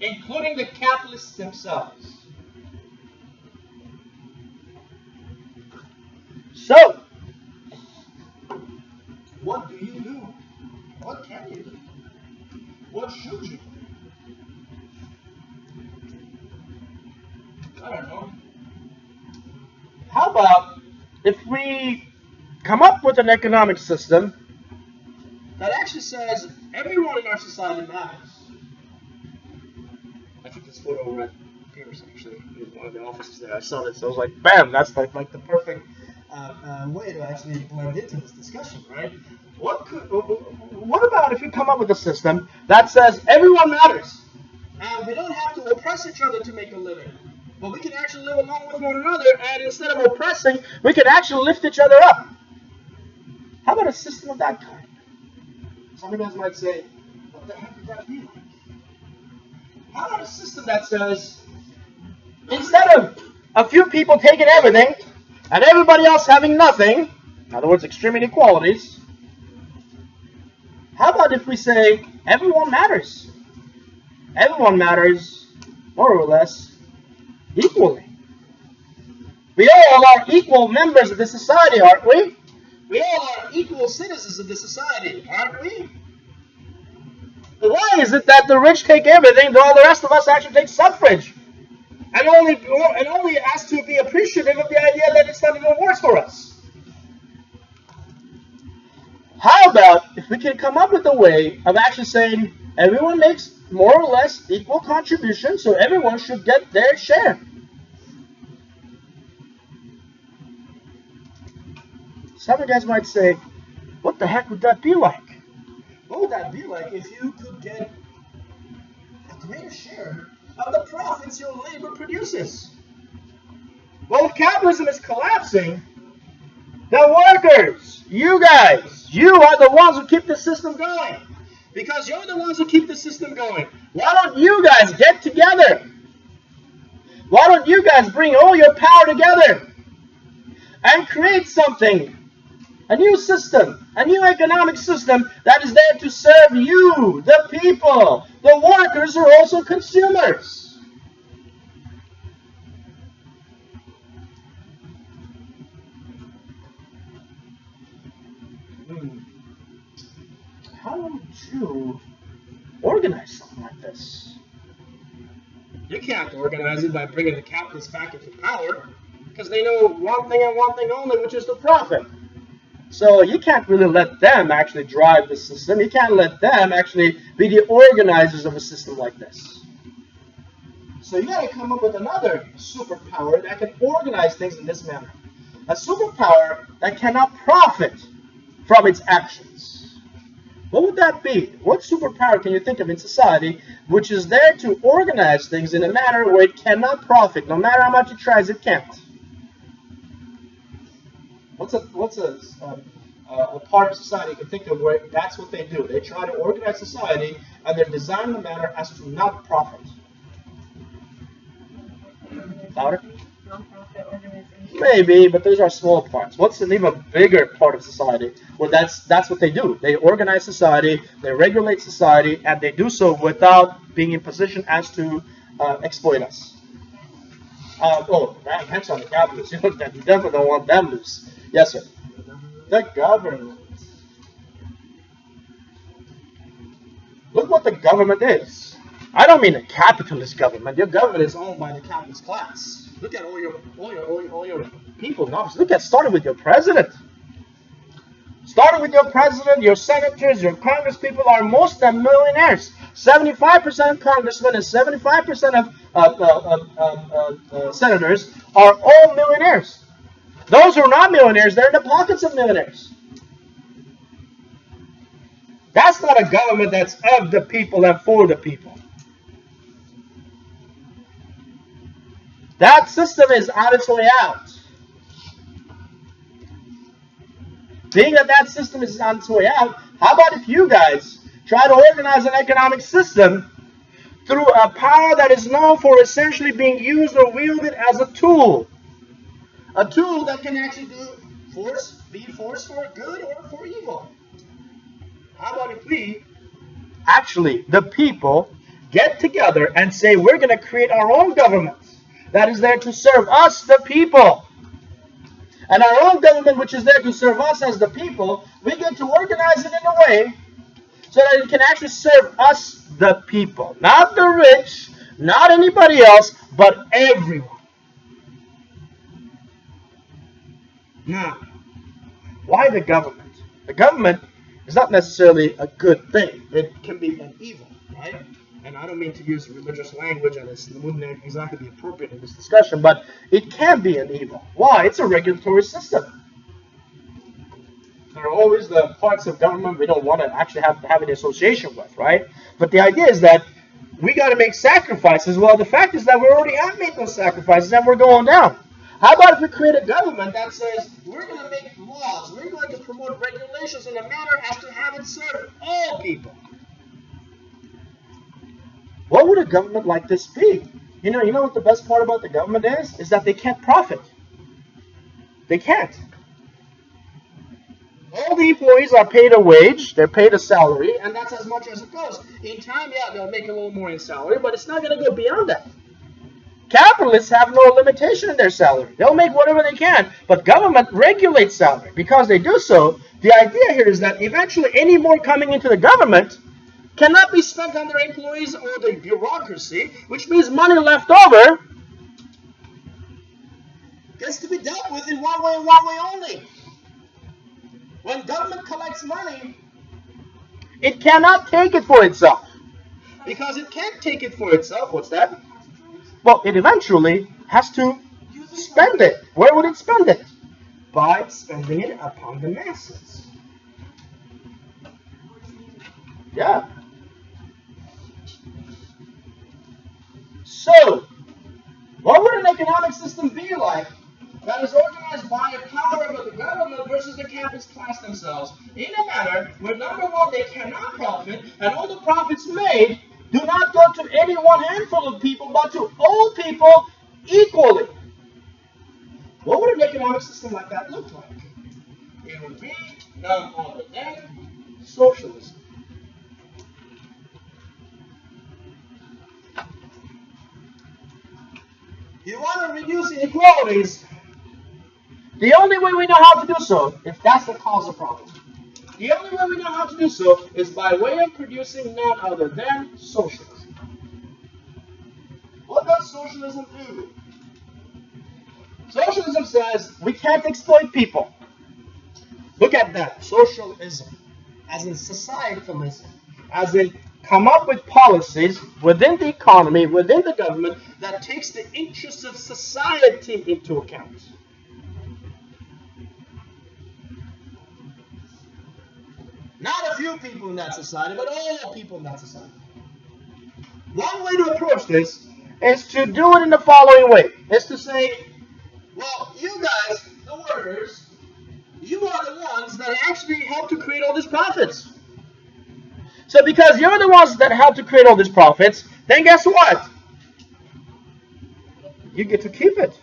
including the capitalists themselves. So, what do you do? What can you do? What should you do? I don't know. How about if we come up with an economic system that actually says everyone in our society matters? I took this photo over at Pierce, actually, in one of the offices there. I saw this. I was like, bam, that's like the perfect way to actually blend into this discussion, right? What about if you come up with a system that says everyone matters, and we don't have to oppress each other to make a living, but we can actually live along with one another, and instead of oppressing, we can actually lift each other up? How about a system of that kind? Some of you guys might say, what the heck would that be like? How about a system that says, instead of a few people taking everything and everybody else having nothing, in other words, extreme inequalities, how about if we say everyone matters? Everyone matters, more or less, equally. We all are equal members of the society, aren't we? We all are equal citizens of the society, aren't we? Why is it that the rich take everything, while the rest of us actually take suffrage? And only ask to be appreciative of the idea that it's not even worse for us? How about if we can come up with a way of actually saying everyone makes more or less equal contribution, so everyone should get their share? Some of you guys might say, what the heck would that be like? What would that be like if you could get a greater share of the profits your labor produces? Well, if capitalism is collapsing, The workers, you guys, you are the ones who keep the system going. Because you're the ones who keep the system going. Why don't you guys get together? Why don't you guys bring all your power together and create something, a new system, a new economic system that is there to serve you, the people. The workers are also consumers. How would you organize something like this? You can't organize it by bringing the capitalists back into power, because they know one thing and one thing only, which is the profit. So you can't really let them actually drive the system. You can't let them actually be the organizers of a system like this. So you got to come up with another superpower that can organize things in this manner. A superpower that cannot profit from its actions. What would that be? What superpower can you think of in society which is there to organize things in a manner where it cannot profit? No matter how much it tries, it can't. What's a part of society you can think of where that's what they do? They try to organize society and they're designed in a manner as to not profit. Louder? Non-profit organization. Maybe, but those are small parts. What's an even bigger part of society? Well, that's what they do. They organize society, they regulate society, and they do so without being in position as to exploit us. That depends on the capitalists. You definitely don't want them loose. Yes, sir. The government. Look what the government is. I don't mean a capitalist government. Your government is owned by the capitalist class. Look at all your people in office. Starting with your president. Starting with your president, your senators, your congresspeople are most of them millionaires. 75% of congressmen and 75% of senators are all millionaires. Those who are not millionaires, they're in the pockets of millionaires. That's not a government that's of the people and for the people. That system is on its way out. Being that system is on its way out, how about if you guys try to organize an economic system through a power that is known for essentially being used or wielded as a tool? A tool that can actually be force for good or for evil. How about if we, actually, the people, get together and say we're going to create our own government that is there to serve us, the people. And our own government, which is there to serve us as the people, we get to organize it in a way so that it can actually serve us, the people. Not the rich, not anybody else, but everyone. Now, why the government? The government is not necessarily a good thing. It can be an evil, right? And I don't mean to use religious language, and it wouldn't exactly be appropriate in this discussion, but it can be an evil. Why? It's a regulatory system. There are always the parts of government we don't want to actually have an association with, right? But the idea is that we got to make sacrifices. Well, the fact is that we already have made those sacrifices, and we're going down. How about if we create a government that says we're going to make laws, we're going to promote regulations in a manner as to have it serve all people? What would a government like this be? You know what the best part about the government is? Is that they can't profit. They can't. All the employees are paid a wage, they're paid a salary, and that's as much as it goes. In time, yeah, they'll make a little more in salary, but it's not going to go beyond that. Capitalists have no limitation in their salary. They'll make whatever they can, but government regulates salary. Because they do so, the idea here is that eventually any more coming into the government cannot be spent on their employees or the bureaucracy, which means money left over gets to be dealt with in one way and one way only. When government collects money, it cannot take it for itself. Because it can't take it for itself. What's that? Well, it eventually has to spend it. Where would it spend it? By spending it upon the masses. Yeah. So, what would an economic system be like that is organized by a power of the government versus the capitalist class themselves in a manner where, number one, they cannot profit, and all the profits made do not go to any one handful of people, but to all people equally. What would an economic system like that look like? It would be none other than socialism. You want to reduce inequalities, the only way we know how to do so, if that's the cause of problem, the only way we know how to do so is by way of producing none other than socialism. What does socialism do? Socialism says we can't exploit people. Look at that, socialism, as in societalism, as in come up with policies within the economy, within the government, that takes the interests of society into account. Not a few people in that society, but all people in that society. One way to approach this is to do it in the following way. Is to say, well, you guys, the workers, you are the ones that actually help to create all these profits. So because you're the ones that help to create all these profits, then guess what? You get to keep it.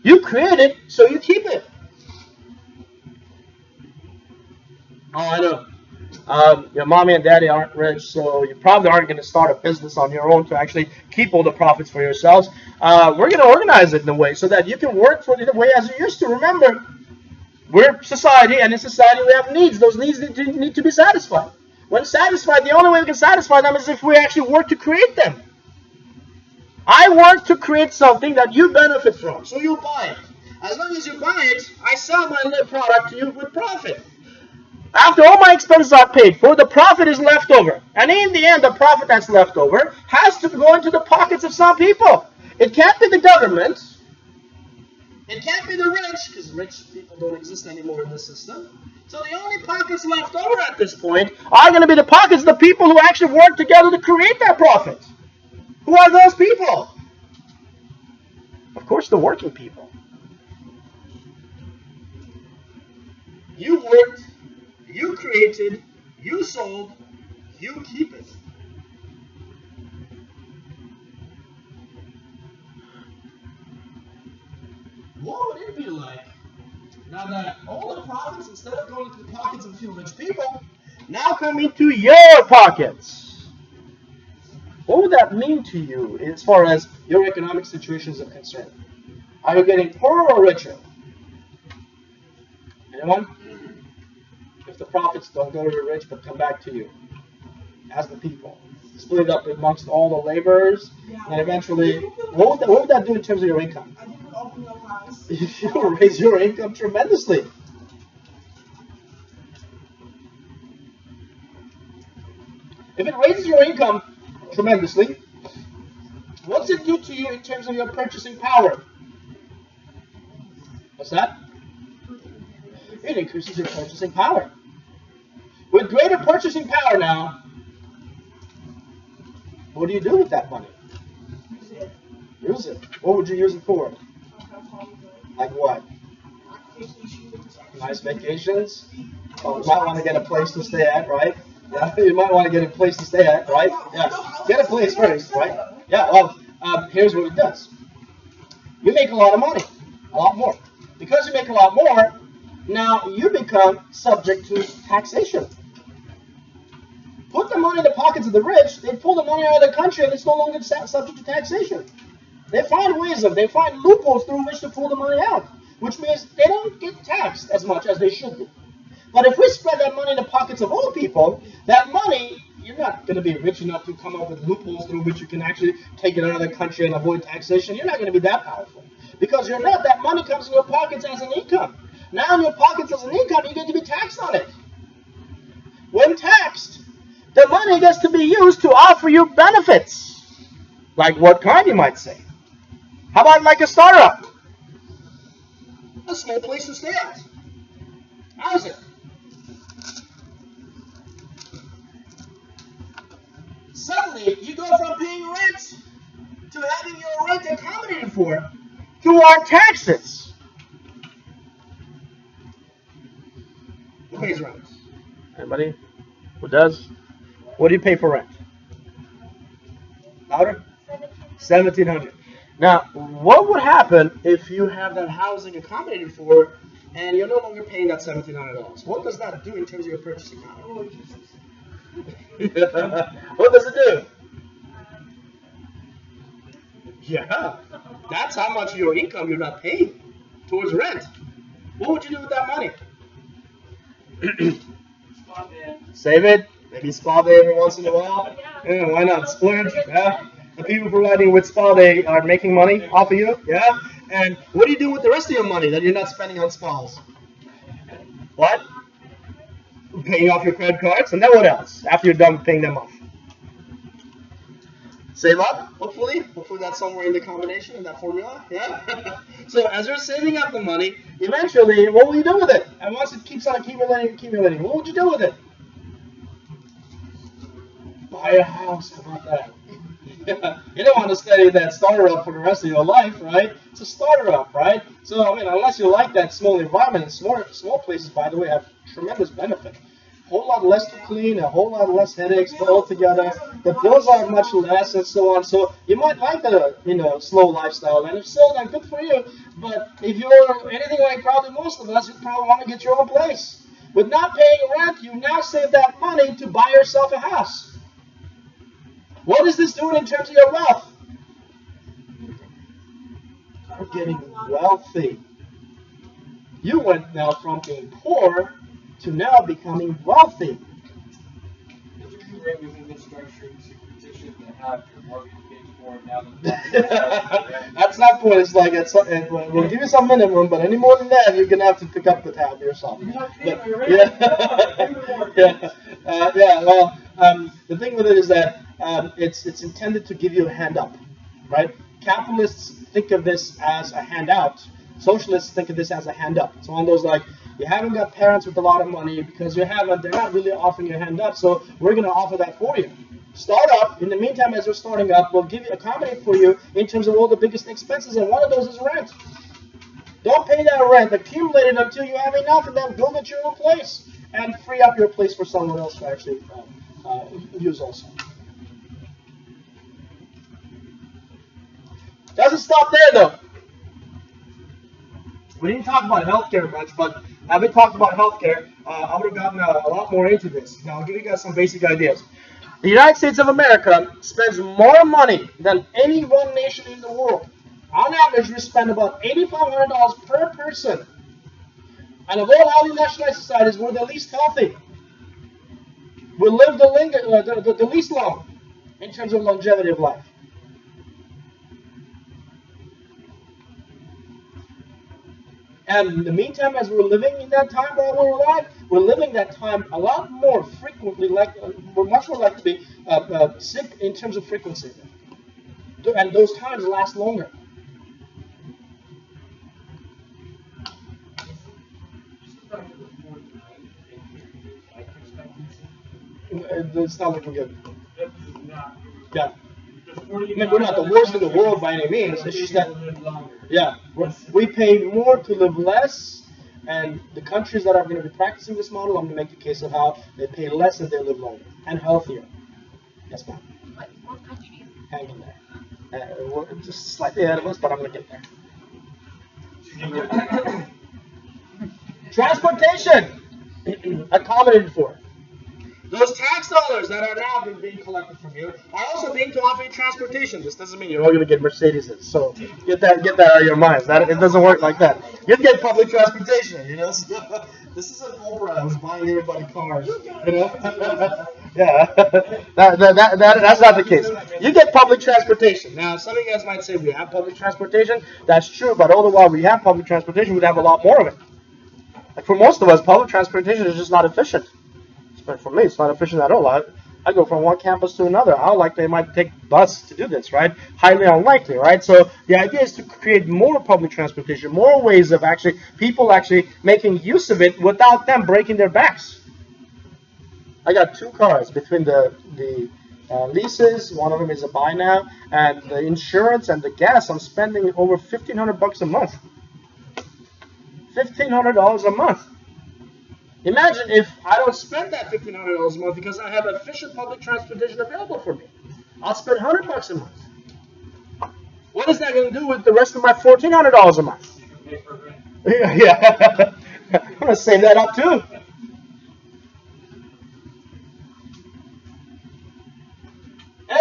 You create it, so you keep it. Oh, I know. Your mommy and daddy aren't rich, so you probably aren't going to start a business on your own to actually keep all the profits for yourselves. We're going to organize it in a way so that you can work for it the way as you used to. Remember, we're society, and in society we have needs. Those needs need to be satisfied. When satisfied, the only way we can satisfy them is if we actually work to create them. I work to create something that you benefit from, so you buy it. As long as you buy it, I sell my product to you with profit. After all my expenses are paid for, the profit is left over. And in the end, the profit that's left over has to go into the pockets of some people. It can't be the government. It can't be the rich, because rich people don't exist anymore in this system. So the only pockets left over at this point are going to be the pockets of the people who actually work together to create that profit. Who are those people? Of course, the working people. You worked, you created, you sold, you keep it. What would it be like now that all the profits, instead of going into the pockets of a few rich people, now come into your pockets? What would that mean to you as far as your economic situations are concerned? Are you getting poorer or richer? Anyone? If the profits don't go to the rich but come back to you as the people, split it up amongst all the laborers, and eventually, what would that do in terms of your income? I think we open your eyes. You will raise your income tremendously. If it raises your income tremendously, what's it do to you in terms of your purchasing power? What's that? It increases your purchasing power. With greater purchasing power now, what do you do with that money? Use it. Use it. What would you use it for? Like what? Nice vacations. Oh, you might want to get a place to stay at, right? Yeah, you might want to get a place to stay at, right? Yeah, get a place first, right? Yeah. Well, here's what it does. You make a lot of money, a lot more. Because you make a lot more, now you become subject to taxation. Put the money in the pockets of the rich, they pull the money out of the country, and it's no longer subject to taxation. They find they find loopholes through which to pull the money out, which means they don't get taxed as much as they should be. But if we spread that money in the pockets of all people, that money, you're not going to be rich enough to come up with loopholes through which you can actually take it out of the country and avoid taxation. You're not going to be that powerful. Because you're not, that money comes in your pockets as an income. Now in your pockets as an income, you get to be taxed on it. When taxed, the money gets to be used to offer you benefits. Like what kind, you might say? How about like a startup? A small place to stay at. How's it? Suddenly, you go from being rent to having your rent accommodated for through our taxes. pays rent? Anybody? Who does? What do you pay for rent? Louder? 1,700. Now, what would happen if you have that housing accommodated for and you're no longer paying that $1,700? What does that do in terms of your purchasing power? What does it do? Yeah, that's how much of your income you're not paying towards rent. What would you do with that money? Save it. Maybe spa day every once in a while. Yeah, why not splurge? Yeah. The people providing with spa day are making money off of you. Yeah. And what do you do with the rest of your money that you're not spending on spas? What? Paying off your credit cards, and then what else? After you're done paying them off, save up. Hopefully that's somewhere in the combination in that formula. Yeah. So as you're saving up the money, eventually, what will you do with it? And once it keeps on accumulating, what would you do with it? Buy a house. How about that? Yeah. You don't want to stay that starter up for the rest of your life, right? It's a starter up, right? So, I mean, unless you like that small environment, and small places, by the way, have tremendous benefit. A whole lot less to clean, a whole lot less headaches altogether. The bills are much less, and so on. So you might like the slow lifestyle, and if so, then good for you. But if you're anything like probably most of us, you probably want to get your own place. With not paying rent, you now save that money to buy yourself a house. What is this doing in terms of your wealth? You're getting wealthy. You went now from being poor to now becoming wealthy. That's not point. It's like we'll give you some minimum, but any more than that, you're gonna have to pick up the tab yourself. The thing with it is that it's intended to give you a hand up, right? Capitalists think of this as a handout. Socialists think of this as a hand up. It's one of those like, you haven't got parents with a lot of money because they're not really offering you a hand up, so we're going to offer that for you. Start up. In the meantime, as you're starting up, we'll accommodate for you in terms of all the biggest expenses, and one of those is rent. Don't pay that rent. Accumulate it until you have enough, and then build at your own place and free up your place for someone else to actually use also. Doesn't stop there, though. We didn't talk about healthcare much, but as we talked about healthcare, I would have gotten a lot more into this. Now, I'll give you guys some basic ideas. The United States of America spends more money than any one nation in the world. On average, we spend about $8,500 per person. And of all highly nationalized societies, we're the least healthy. We live the least long in terms of longevity of life. And in the meantime, as we're living in that time while we're alive, we're living that time a lot more frequently, we're much more likely to be sick in terms of frequency. And those times last longer. It's not looking good. Yeah. I mean, we're not the worst in the world by any means. It's just that, yeah, we pay more to live less, and the countries that are going to be practicing this model, I'm going to make the case of how they pay less and they live longer and healthier. Yes, ma'am. What countries? Hang in there. We're just slightly ahead of us, but I'm going to get there. Transportation, accommodated for. Those tax dollars that are now being collected from you are also being to offer you transportation. This doesn't mean you're all going to get Mercedeses. So get that out of your minds. It doesn't work like that. You get public transportation. This isn't Oprah who's buying everybody cars. Yeah, that's not the case. You get public transportation. Now, some of you guys might say we have public transportation. That's true, but all the while we have public transportation, we'd have a lot more of it. Like for most of us, public transportation is just not efficient. But for me, it's not efficient at all. I go from one campus to another. How likely they might take bus to do this, right? Highly unlikely, right? So the idea is to create more public transportation, more ways of people making use of it without them breaking their backs. I got 2 cars between the leases. One of them is a buy now, and the insurance and the gas. I'm spending over $1,500 a month. $1,500 a month. Imagine if I don't spend that $1,500 a month because I have efficient public transportation available for me. I'll spend $100 a month. What is that going to do with the rest of my $1,400 a month? Yeah, I'm going to save that up too.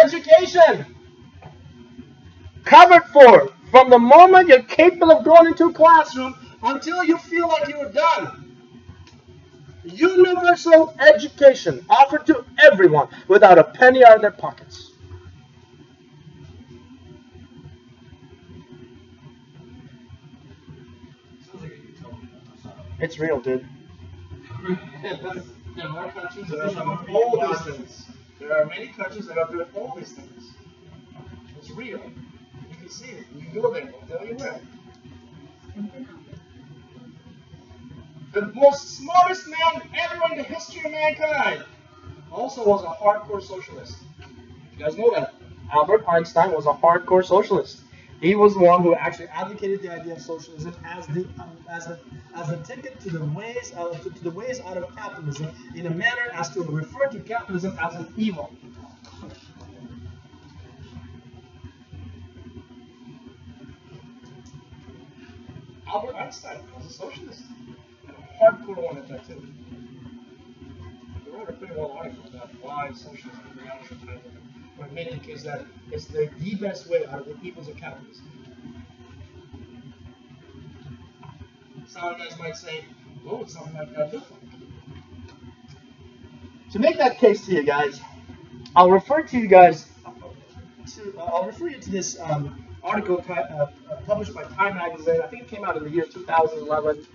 Education. Covered for from the moment you're capable of going into a classroom until you feel like you're done. Universal education offered to everyone without a penny out of their pockets. It's real, dude. There are countries that are doing all these things. There are many countries that are doing all these things. It's real. You can see it. You can go there. I'll tell you where. The most smartest man ever in the history of mankind also was a hardcore socialist. You guys know that. Albert Einstein was a hardcore socialist. He was the one who actually advocated the idea of socialism as the ticket to the ways out of capitalism, in a manner as to refer to capitalism as an evil. Albert Einstein was a socialist, and a hardcore one at that too. They wrote a pretty long article about why socialism is the reality of time. But main thing is that it's the best way out of the evils of capitalism. Some of you guys might say, what would something like that look like? To make that case to you guys, I'll refer you to this article published by Time Magazine. I think it came out in the year 2011.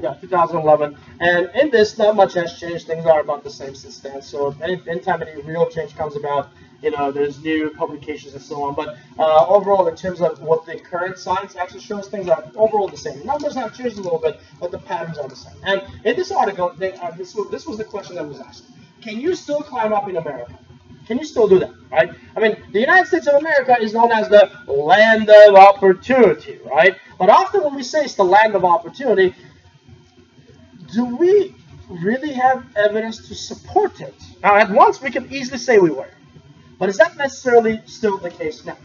Yeah, 2011. And in this, not much has changed. Things are about the same since then. So anytime any real change comes about, there's new publications and so on. But overall, in terms of what the current science actually shows, things are overall the same. The numbers have changed a little bit, but the patterns are the same. And in this article, this was the question that was asked. Can you still climb up in America? Can you still do that, right? I mean, the United States of America is known as the land of opportunity, right? But often when we say it's the land of opportunity, do we really have evidence to support it? Now, at once, we can easily say we were. But is that necessarily still the case now?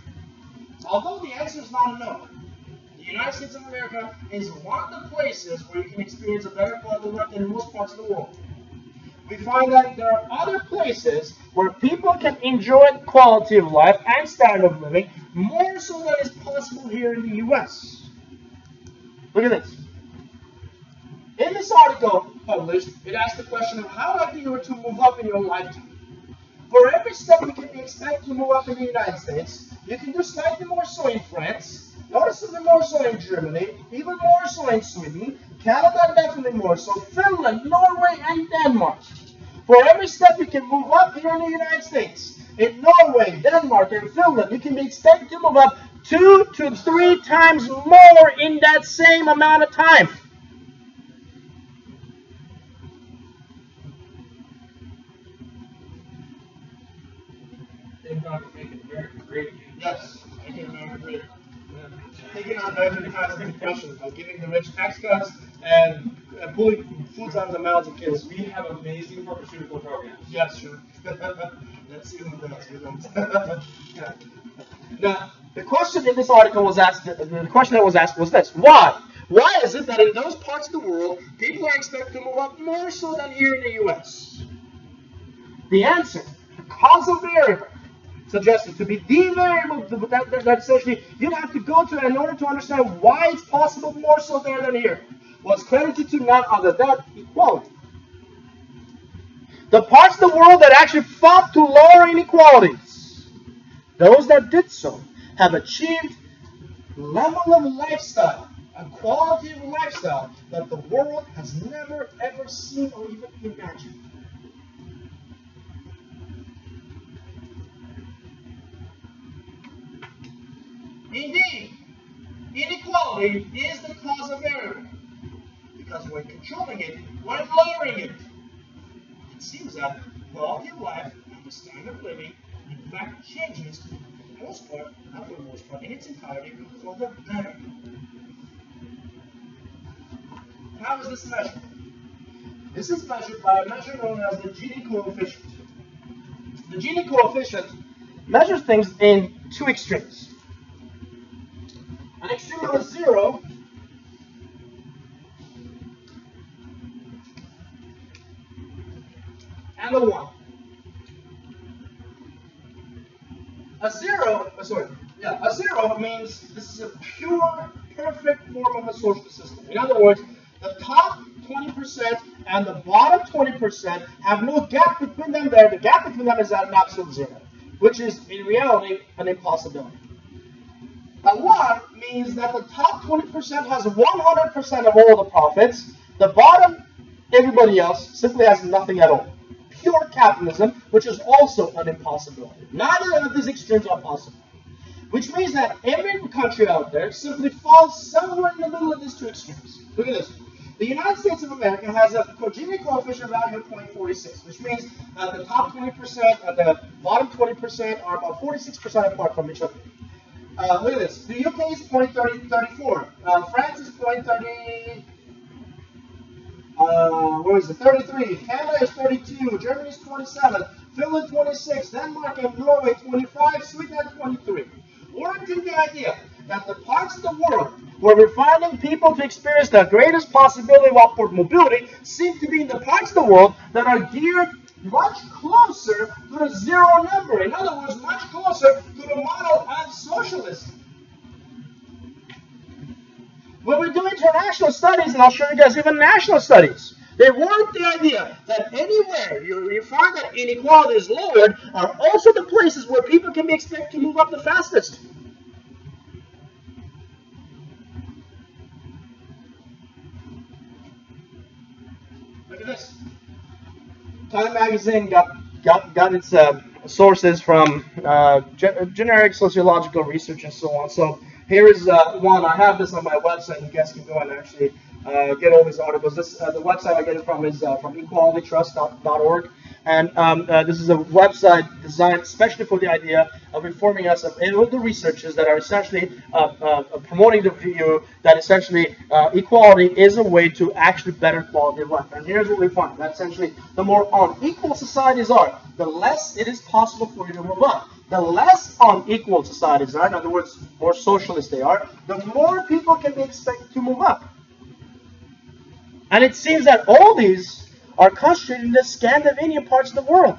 Although the answer is not no. The United States of America is one of the places where you can experience a better quality of life than in most parts of the world. We find that there are other places where people can enjoy quality of life and standard of living more so than is possible here in the U.S. Look at this. In this article published, it asked the question of how likely you are to move up in your lifetime. For every step you can be expected to move up in the United States, you can do slightly more so in France, noticeably more so in Germany, even more so in Sweden, Canada definitely more so, Finland, Norway, and Denmark. For every step you can move up here in the United States, in Norway, Denmark, and Finland, you can be expected to move up 2 to 3 times more in that same amount of time. Yes, making America great. Taking on American tax depression by giving the rich tax cuts and pulling foods out of the mouths of kids. We have amazing pharmaceutical programs. Yes, sure. Let's see who does. Yeah. Now, the question in this article was asked. The question that was asked was this: Why? Why is it that in those parts of the world people are expected to move up more so than here in the U.S.? The answer: the causal variable suggested to be the variable that essentially you'd have to go to in order to understand why it's possible more so there than here, was credited to none other than equality. The parts of the world that actually fought to lower inequalities, those that did so have achieved level of lifestyle, a quality of lifestyle that the world has never ever seen or even imagined. Indeed, inequality is the causal variable, because when controlling it, when lowering it, it seems that quality of life and the standard of living, in fact, changes for the most part, not for the most part, in its entirety, for the better. How is this measured? This is measured by a measure known as the Gini coefficient. The Gini coefficient measures things in two extremes. An extreme of 0 and a 1. A zero means this is a pure, perfect form of a social system. In other words, the top 20% and the bottom 20% have no gap between them there. The gap between them is at an absolute 0, which is in reality an impossibility. A 1 means that the top 20% has 100% of all the profits. The bottom, everybody else, simply has nothing at all. Pure capitalism, which is also an impossibility. Neither of these extremes are possible. Which means that every country out there simply falls somewhere in the middle of these two extremes. Look at this. The United States of America has a Gini coefficient value of 0.46, which means the top 20% and the bottom 20% are about 46% apart from each other. Look at this. The UK is 0.34. France is 0.30. Where is it? 33. Canada is 32. Germany is 27. Finland 26. Denmark and Norway 25. Sweden 23. Warranting the idea that the parts of the world where we're finding people to experience the greatest possibility of upward mobility seem to be in the parts of the world that are geared much closer to the 0 number. In other words, much closer to the model of socialism. When we do international studies, and I'll show you guys even national studies, they warrant the idea that anywhere you find that inequality is lowered are also the places where people can be expected to move up the fastest. Look at this. Time magazine got its sources from generic sociological research and so on. So here is one. I have this on my website. You guys can go and actually get all these articles. The website I get it from is from equalitytrust.org. And this is a website designed especially for the idea of informing us of all the researches that are essentially promoting the view that essentially equality is a way to actually better quality of life. And here's what we find. That essentially the more unequal societies are, the less it is possible for you to move up. The less unequal societies are, in other words, more socialist they are, the more people can be expected to move up. And it seems that all these are concentrated in the Scandinavian parts of the world.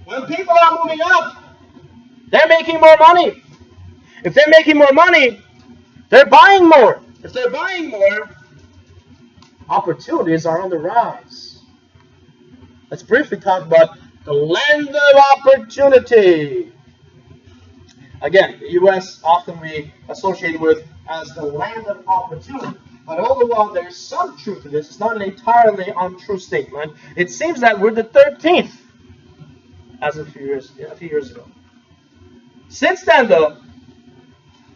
When people are moving up, they're making more money. If they're making more money, they're buying more. If they're buying more, opportunities are on the rise. Let's briefly talk about the land of opportunity. Again, the U.S. often we associate with as the land of opportunity. But all the while there's some truth to this, it's not an entirely untrue statement. It seems that we're the 13th as of a few years ago. Since then, though,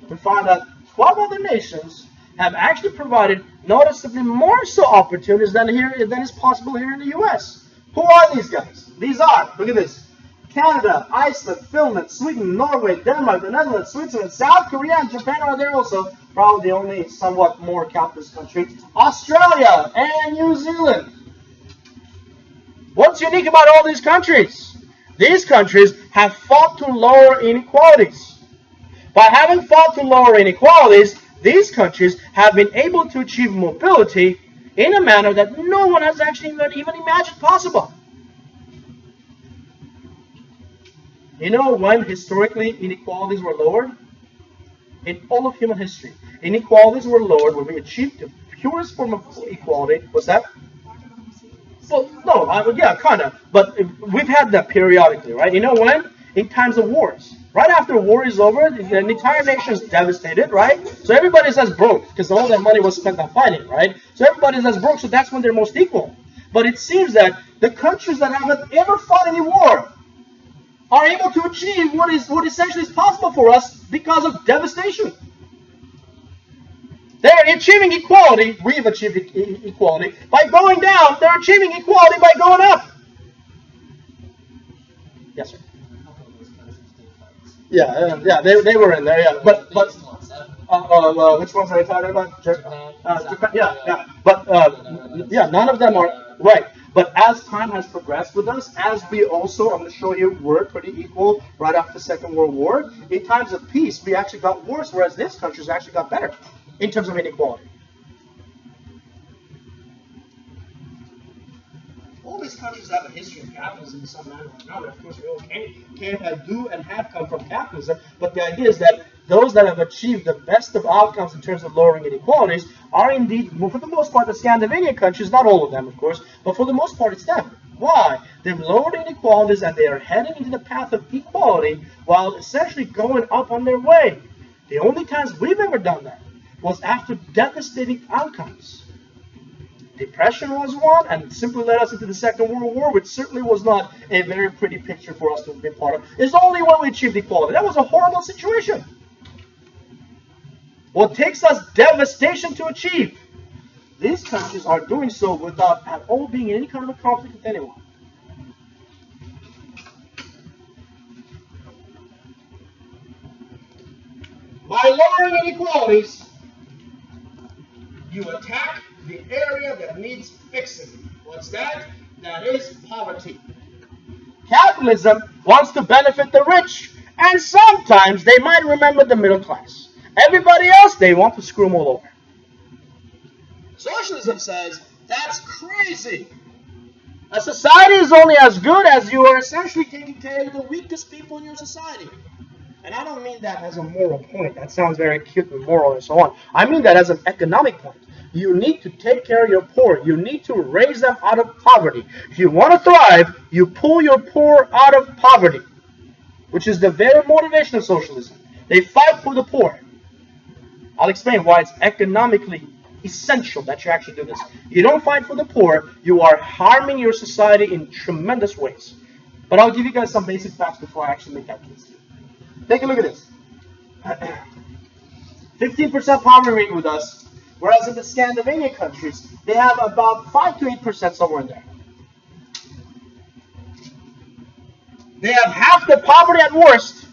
we find that 12 other nations have actually provided noticeably more so opportunities than is possible here in the U.S. Who are these guys? These are, look at this, Canada, Iceland, Finland, Sweden, Norway, Denmark, the Netherlands, Switzerland, South Korea, and Japan are there also, probably the only somewhat more capitalist country, Australia, and New Zealand. What's unique about all these countries? These countries have fought to lower inequalities. By having fought to lower inequalities, these countries have been able to achieve mobility in a manner that no one has actually even imagined possible. You know when historically inequalities were lowered? In all of human history. Inequalities were lowered when we achieved the purest form of equality. What's that? Well, no, yeah, kind of. But we've had that periodically, right? You know when? In times of wars. Right after war is over, the entire nation is devastated, right? So everybody's as broke because all their money was spent on fighting, right? So everybody's as broke, so that's when they're most equal. But it seems that the countries that haven't ever fought any war are able to achieve what essentially is possible for us because of devastation. They're achieving equality. We've achieved equality by going down. They're achieving equality by going up. Yes, sir. A couple of those Yeah, they were in there, yeah. Which ones are you talking about? Japan, yeah. But yeah, none of them are right. But as time has progressed with us, as we also, I'm going to show you, were pretty equal right after the Second World War. In times of peace, we actually got worse, whereas this country's actually got better in terms of inequality. All these countries have a history of capitalism in some manner or another. Of course, we all do and have come from capitalism. But the idea is that those that have achieved the best of outcomes in terms of lowering inequalities are indeed, for the most part, the Scandinavian countries. Not all of them, of course, but for the most part, it's them. Why? They've lowered inequalities and they are heading into the path of equality while essentially going up on their way. The only times we've ever done that was after devastating outcomes. Depression was one, and simply led us into the Second World War, which certainly was not a very pretty picture for us to be part of. It's only when we achieved equality. That was a horrible situation. What takes us devastation to achieve? These countries are doing so without at all being in any kind of a conflict with anyone. By lowering inequalities, you attack the area that needs fixing. What's that? That is poverty. Capitalism wants to benefit the rich, and sometimes they might remember the middle class. Everybody else, they want to screw them all over. Socialism says, that's crazy. A society is only as good as you are essentially taking care of the weakest people in your society. And I don't mean that as a moral point. That sounds very cute and moral and so on. I mean that as an economic point. You need to take care of your poor. You need to raise them out of poverty. If you want to thrive, you pull your poor out of poverty, which is the very motivation of socialism. They fight for the poor. I'll explain why it's economically essential that you actually do this. You don't fight for the poor, you are harming your society in tremendous ways. But I'll give you guys some basic facts before I actually make that case. Take a look at this. 15% poverty rate with us, whereas in the Scandinavian countries, they have about 5 to 8% somewhere in there. They have half the poverty at worst,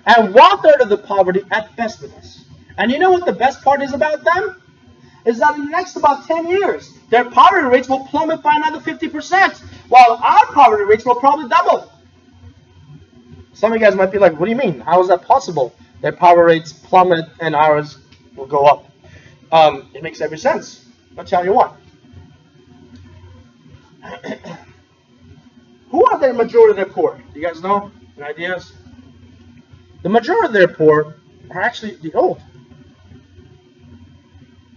and 1/3 of the poverty at best with us. And you know what the best part is about them? Is that in the next about 10 years, their poverty rates will plummet by another 50%, while our poverty rates will probably double. Some of you guys might be like, what do you mean? How is that possible? Their poverty rates plummet and ours will go up. It makes every sense. I'll tell you what. Who are the majority of their poor? Do you guys know? Any ideas? The majority of their poor are actually the old.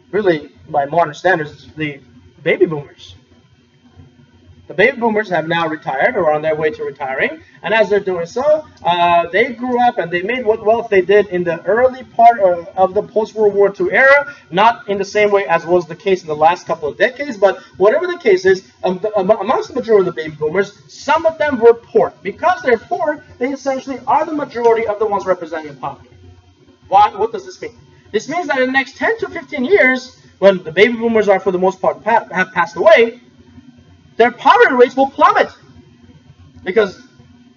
Really, by modern standards, the baby boomers. The baby boomers have now retired or are on their way to retiring, and as they're doing so, they grew up and they made what wealth they did in the early part of the post-World War II era, not in the same way as was the case in the last couple of decades, but whatever the case is, amongst the majority of the baby boomers, some of them were poor. Because they're poor, they essentially are the majority of the ones representing poverty. What does this mean? This means that in the next 10 to 15 years, when the baby boomers are for the most part have passed away, their poverty rates will plummet because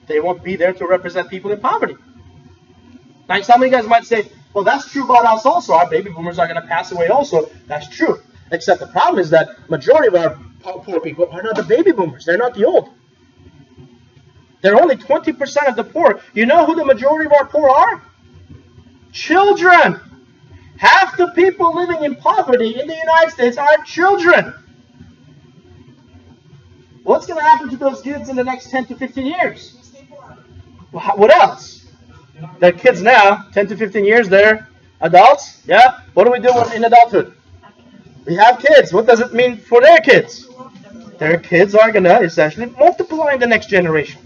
they won't be there to represent people in poverty. Now, some of you guys might say, well, that's true about us also. Our baby boomers are going to pass away also. That's true. Except the problem is that majority of our poor people are not the baby boomers. They're not the old. They're only 20% of the poor. You know who the majority of our poor are? Children. Half the people living in poverty in the United States are children. What's going to happen to those kids in the next 10 to 15 years? What else? They're kids now, 10 to 15 years, they're adults. Yeah? What do we do in adulthood? We have kids. What does it mean for their kids? Their kids are going to essentially multiply in the next generation.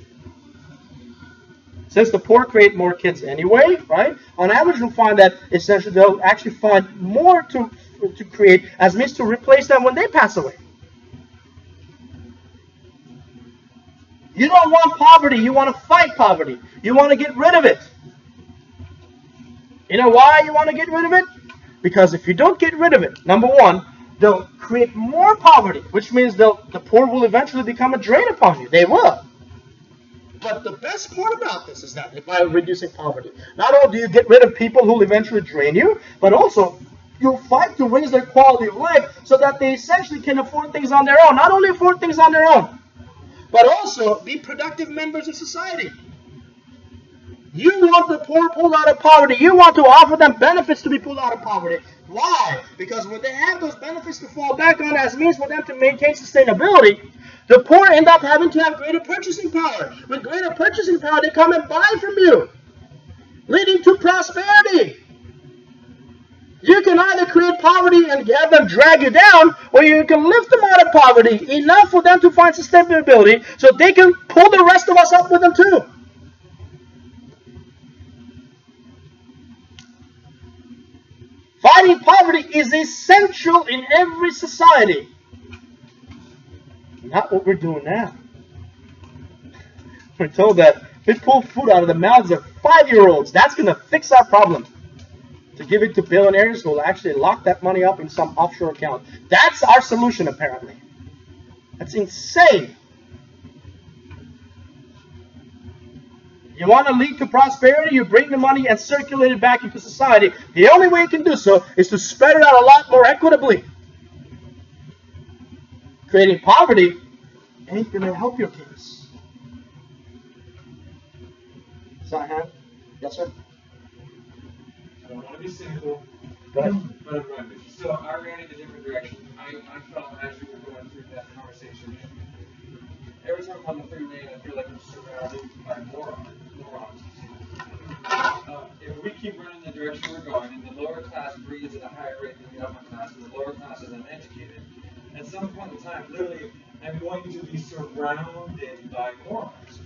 Since the poor create more kids anyway, right? On average, we'll find that essentially they'll actually find more to create as means to replace them when they pass away. You don't want poverty. You want to fight poverty. You want to get rid of it. You know why you want to get rid of it? Because if you don't get rid of it, number one, they'll create more poverty, which means the poor will eventually become a drain upon you. They will. But the best part about this is that by reducing poverty, not only do you get rid of people who will eventually drain you, but also you'll fight to raise their quality of life so that they essentially can afford things on their own. Not only afford things on their own, but also be productive members of society. You want the poor pulled out of poverty. You want to offer them benefits to be pulled out of poverty. Why? Because when they have those benefits to fall back on as means for them to maintain sustainability, the poor end up having to have greater purchasing power. With greater purchasing power, they come and buy from you, leading to prosperity. You can either create poverty and have them drag you down, or you can lift them out of poverty enough for them to find sustainability so they can pull the rest of us up with them too. Fighting poverty is essential in every society. Not what we're doing now. We're told that we pull food out of the mouths of 5-year-olds. That's going to fix our problem. To give it to billionaires who will actually lock that money up in some offshore account. That's our solution, apparently. That's insane. You want to lead to prosperity, you bring the money and circulate it back into society. The only way you can do so is to spread it out a lot more equitably. Creating poverty ain't going to help your case. Is that a hand? Yes, sir? I don't want to be cynical, Go ahead. but I'm going to. So I ran in a different direction. I felt as we were going through that conversation, every time I'm on the freeway, I feel like I'm surrounded by morons. If we keep running the direction we're going, and the lower class breeds at a higher rate than the upper class, and the lower class is uneducated, at some point in time, literally, I'm going to be surrounded by morons.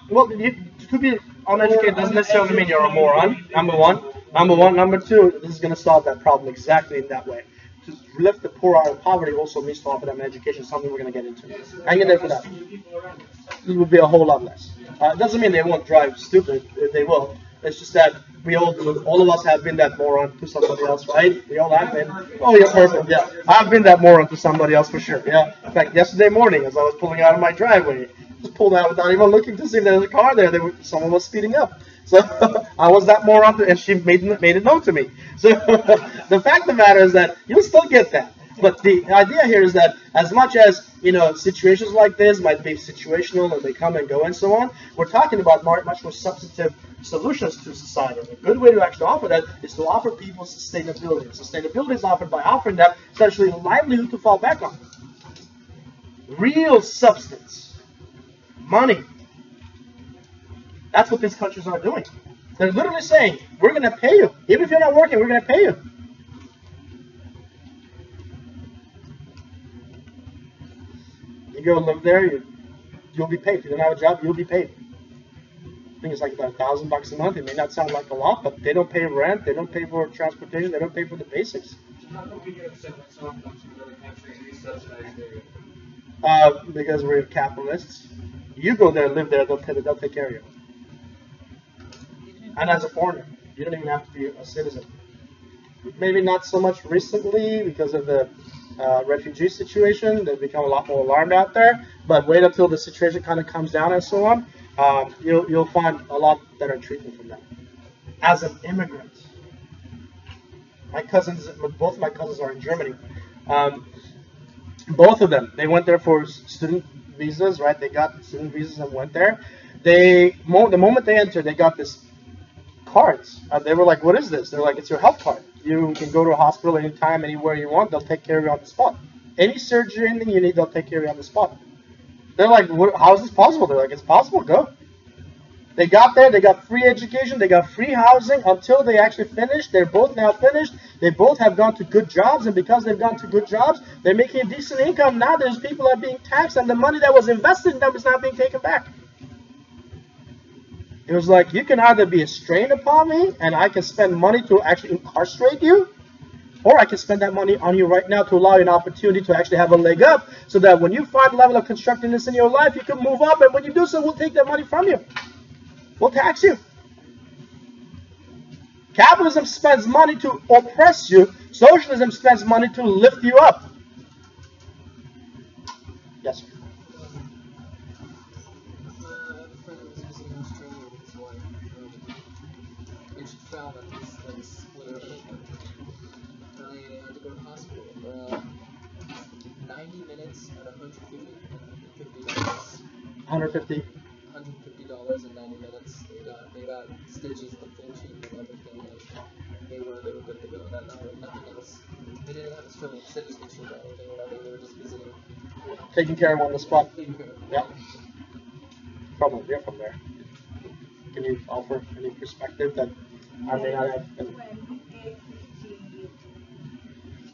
Well, to be uneducated doesn't necessarily mean you're a moron, number one. Number two, this is going to solve that problem exactly in that way. To lift the poor out of poverty also means to offer them education, something we're going to get into. I get there for that. It would be a whole lot less. It doesn't mean they won't drive stupid. They will. It's just that we all of us have been that moron to somebody else, right? We all have been. Oh, you're perfect. Yeah, I've been that moron to somebody else for sure. Yeah. In fact, yesterday morning, as I was pulling out of my driveway, just pulled out without even looking to see if there was a car there. Someone was speeding up. So I was that moron, and she made it known to me. So the fact of the matter is that you'll still get that. But the idea here is that as much as, situations like this might be situational and they come and go and so on, we're talking about much more substantive solutions to society. And a good way to actually offer that is to offer people sustainability. Sustainability is offered by offering them essentially a livelihood to fall back on. Real substance. Money. That's what these countries are doing. They're literally saying, we're going to pay you. Even if you're not working, we're going to pay you. You go live there, you'll be paid. If you don't have a job, you'll be paid. I think it's like about $1,000 a month. It may not sound like a lot, but they don't pay rent, they don't pay for transportation, they don't pay for the basics. How come we get upset when someone comes from another country and we subsidize their... Because we're capitalists. You go there, live there, they'll take care of you. And as a foreigner, you don't even have to be a citizen. Maybe not so much recently because of the refugee situation. They've become a lot more alarmed out there. But wait until the situation kind of comes down and so on. You'll find a lot better treatment from them. As an immigrant, both my cousins are in Germany. Both of them, they went there for student visas, right? They got student visas and went there. The moment they entered, they got this cards. They were like, what is this? They're like, it's your health card. You can go to a hospital anytime, anywhere you want. They'll take care of you on the spot. Any surgery, anything you need, they'll take care of you on the spot. They're like, how is this possible? They're like, it's possible, go. They got there, they got free education, they got free housing until they actually finished. They're both now finished. They both have gone to good jobs, and because they've gone to good jobs, they're making a decent income. Now there's people that are being taxed, and the money that was invested in them is not being taken back. It was like, you can either be a strain upon me, and I can spend money to actually incarcerate you, or I can spend that money on you right now to allow you an opportunity to actually have a leg up, so that when you find a level of constructiveness in your life, you can move up, and when you do so, we'll take that money from you. We'll tax you. Capitalism spends money to oppress you. Socialism spends money to lift you up. Yes, sir. endowment is what they're thinking. Apparently they had to go to the hospital for 90 minutes at $150. $150. $150 in 90 minutes. They got stitches, the full treatment, everything. And they were good to go that night. Nothing else. They didn't have a strong citizenship or anything. Whatever. They were just visiting. Taking care of on the spot. Taking care of. Yeah. You're from there. Can you offer any perspective that I may not have been When we pay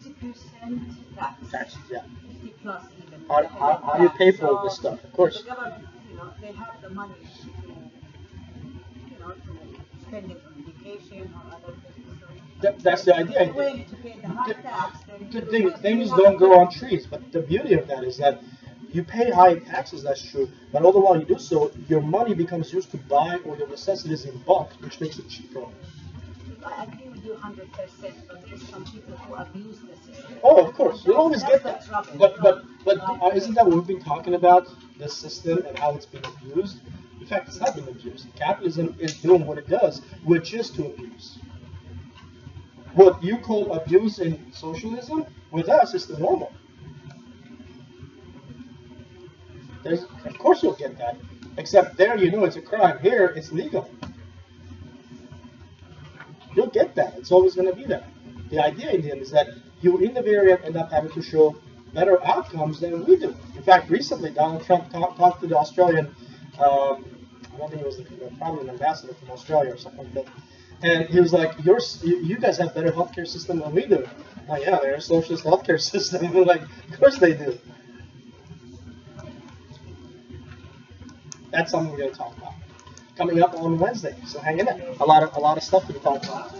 50% tax, yeah. 50 plus even. How do you pay for all this stuff? Of course. The government, they have the money to spend it on education or other things. So That's the idea. if you're willing to pay the high tax, then Things don't grow on trees, but the beauty of that is that you pay high taxes, that's true, but all the while you do so, your money becomes used to buy all your necessities in bulk, which makes it cheaper. I agree with you 100%, but there's some people who abuse the system. Oh, of course, you'll always That's get that. the trouble. But isn't that what we've been talking about, the system and how it's being abused? In fact, it's not being abused. Capitalism is doing what it does, which is to abuse. What you call abuse in socialism, with us, is the normal. Of course you'll get that. Except there, it's a crime. Here, it's legal. You'll get that. It's always going to be there. The idea in the end is that you, in the very end up having to show better outcomes than we do. In fact, recently, Donald Trump talked to the Australian, I don't think it was probably an ambassador from Australia or something like that. And he was like, you guys have better healthcare system than we do. I'm like, yeah, they're a socialist healthcare system. I'm like, of course they do. That's something we're going to talk about coming up on Wednesday. So hang in there. A lot of stuff to be talked about.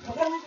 What's that?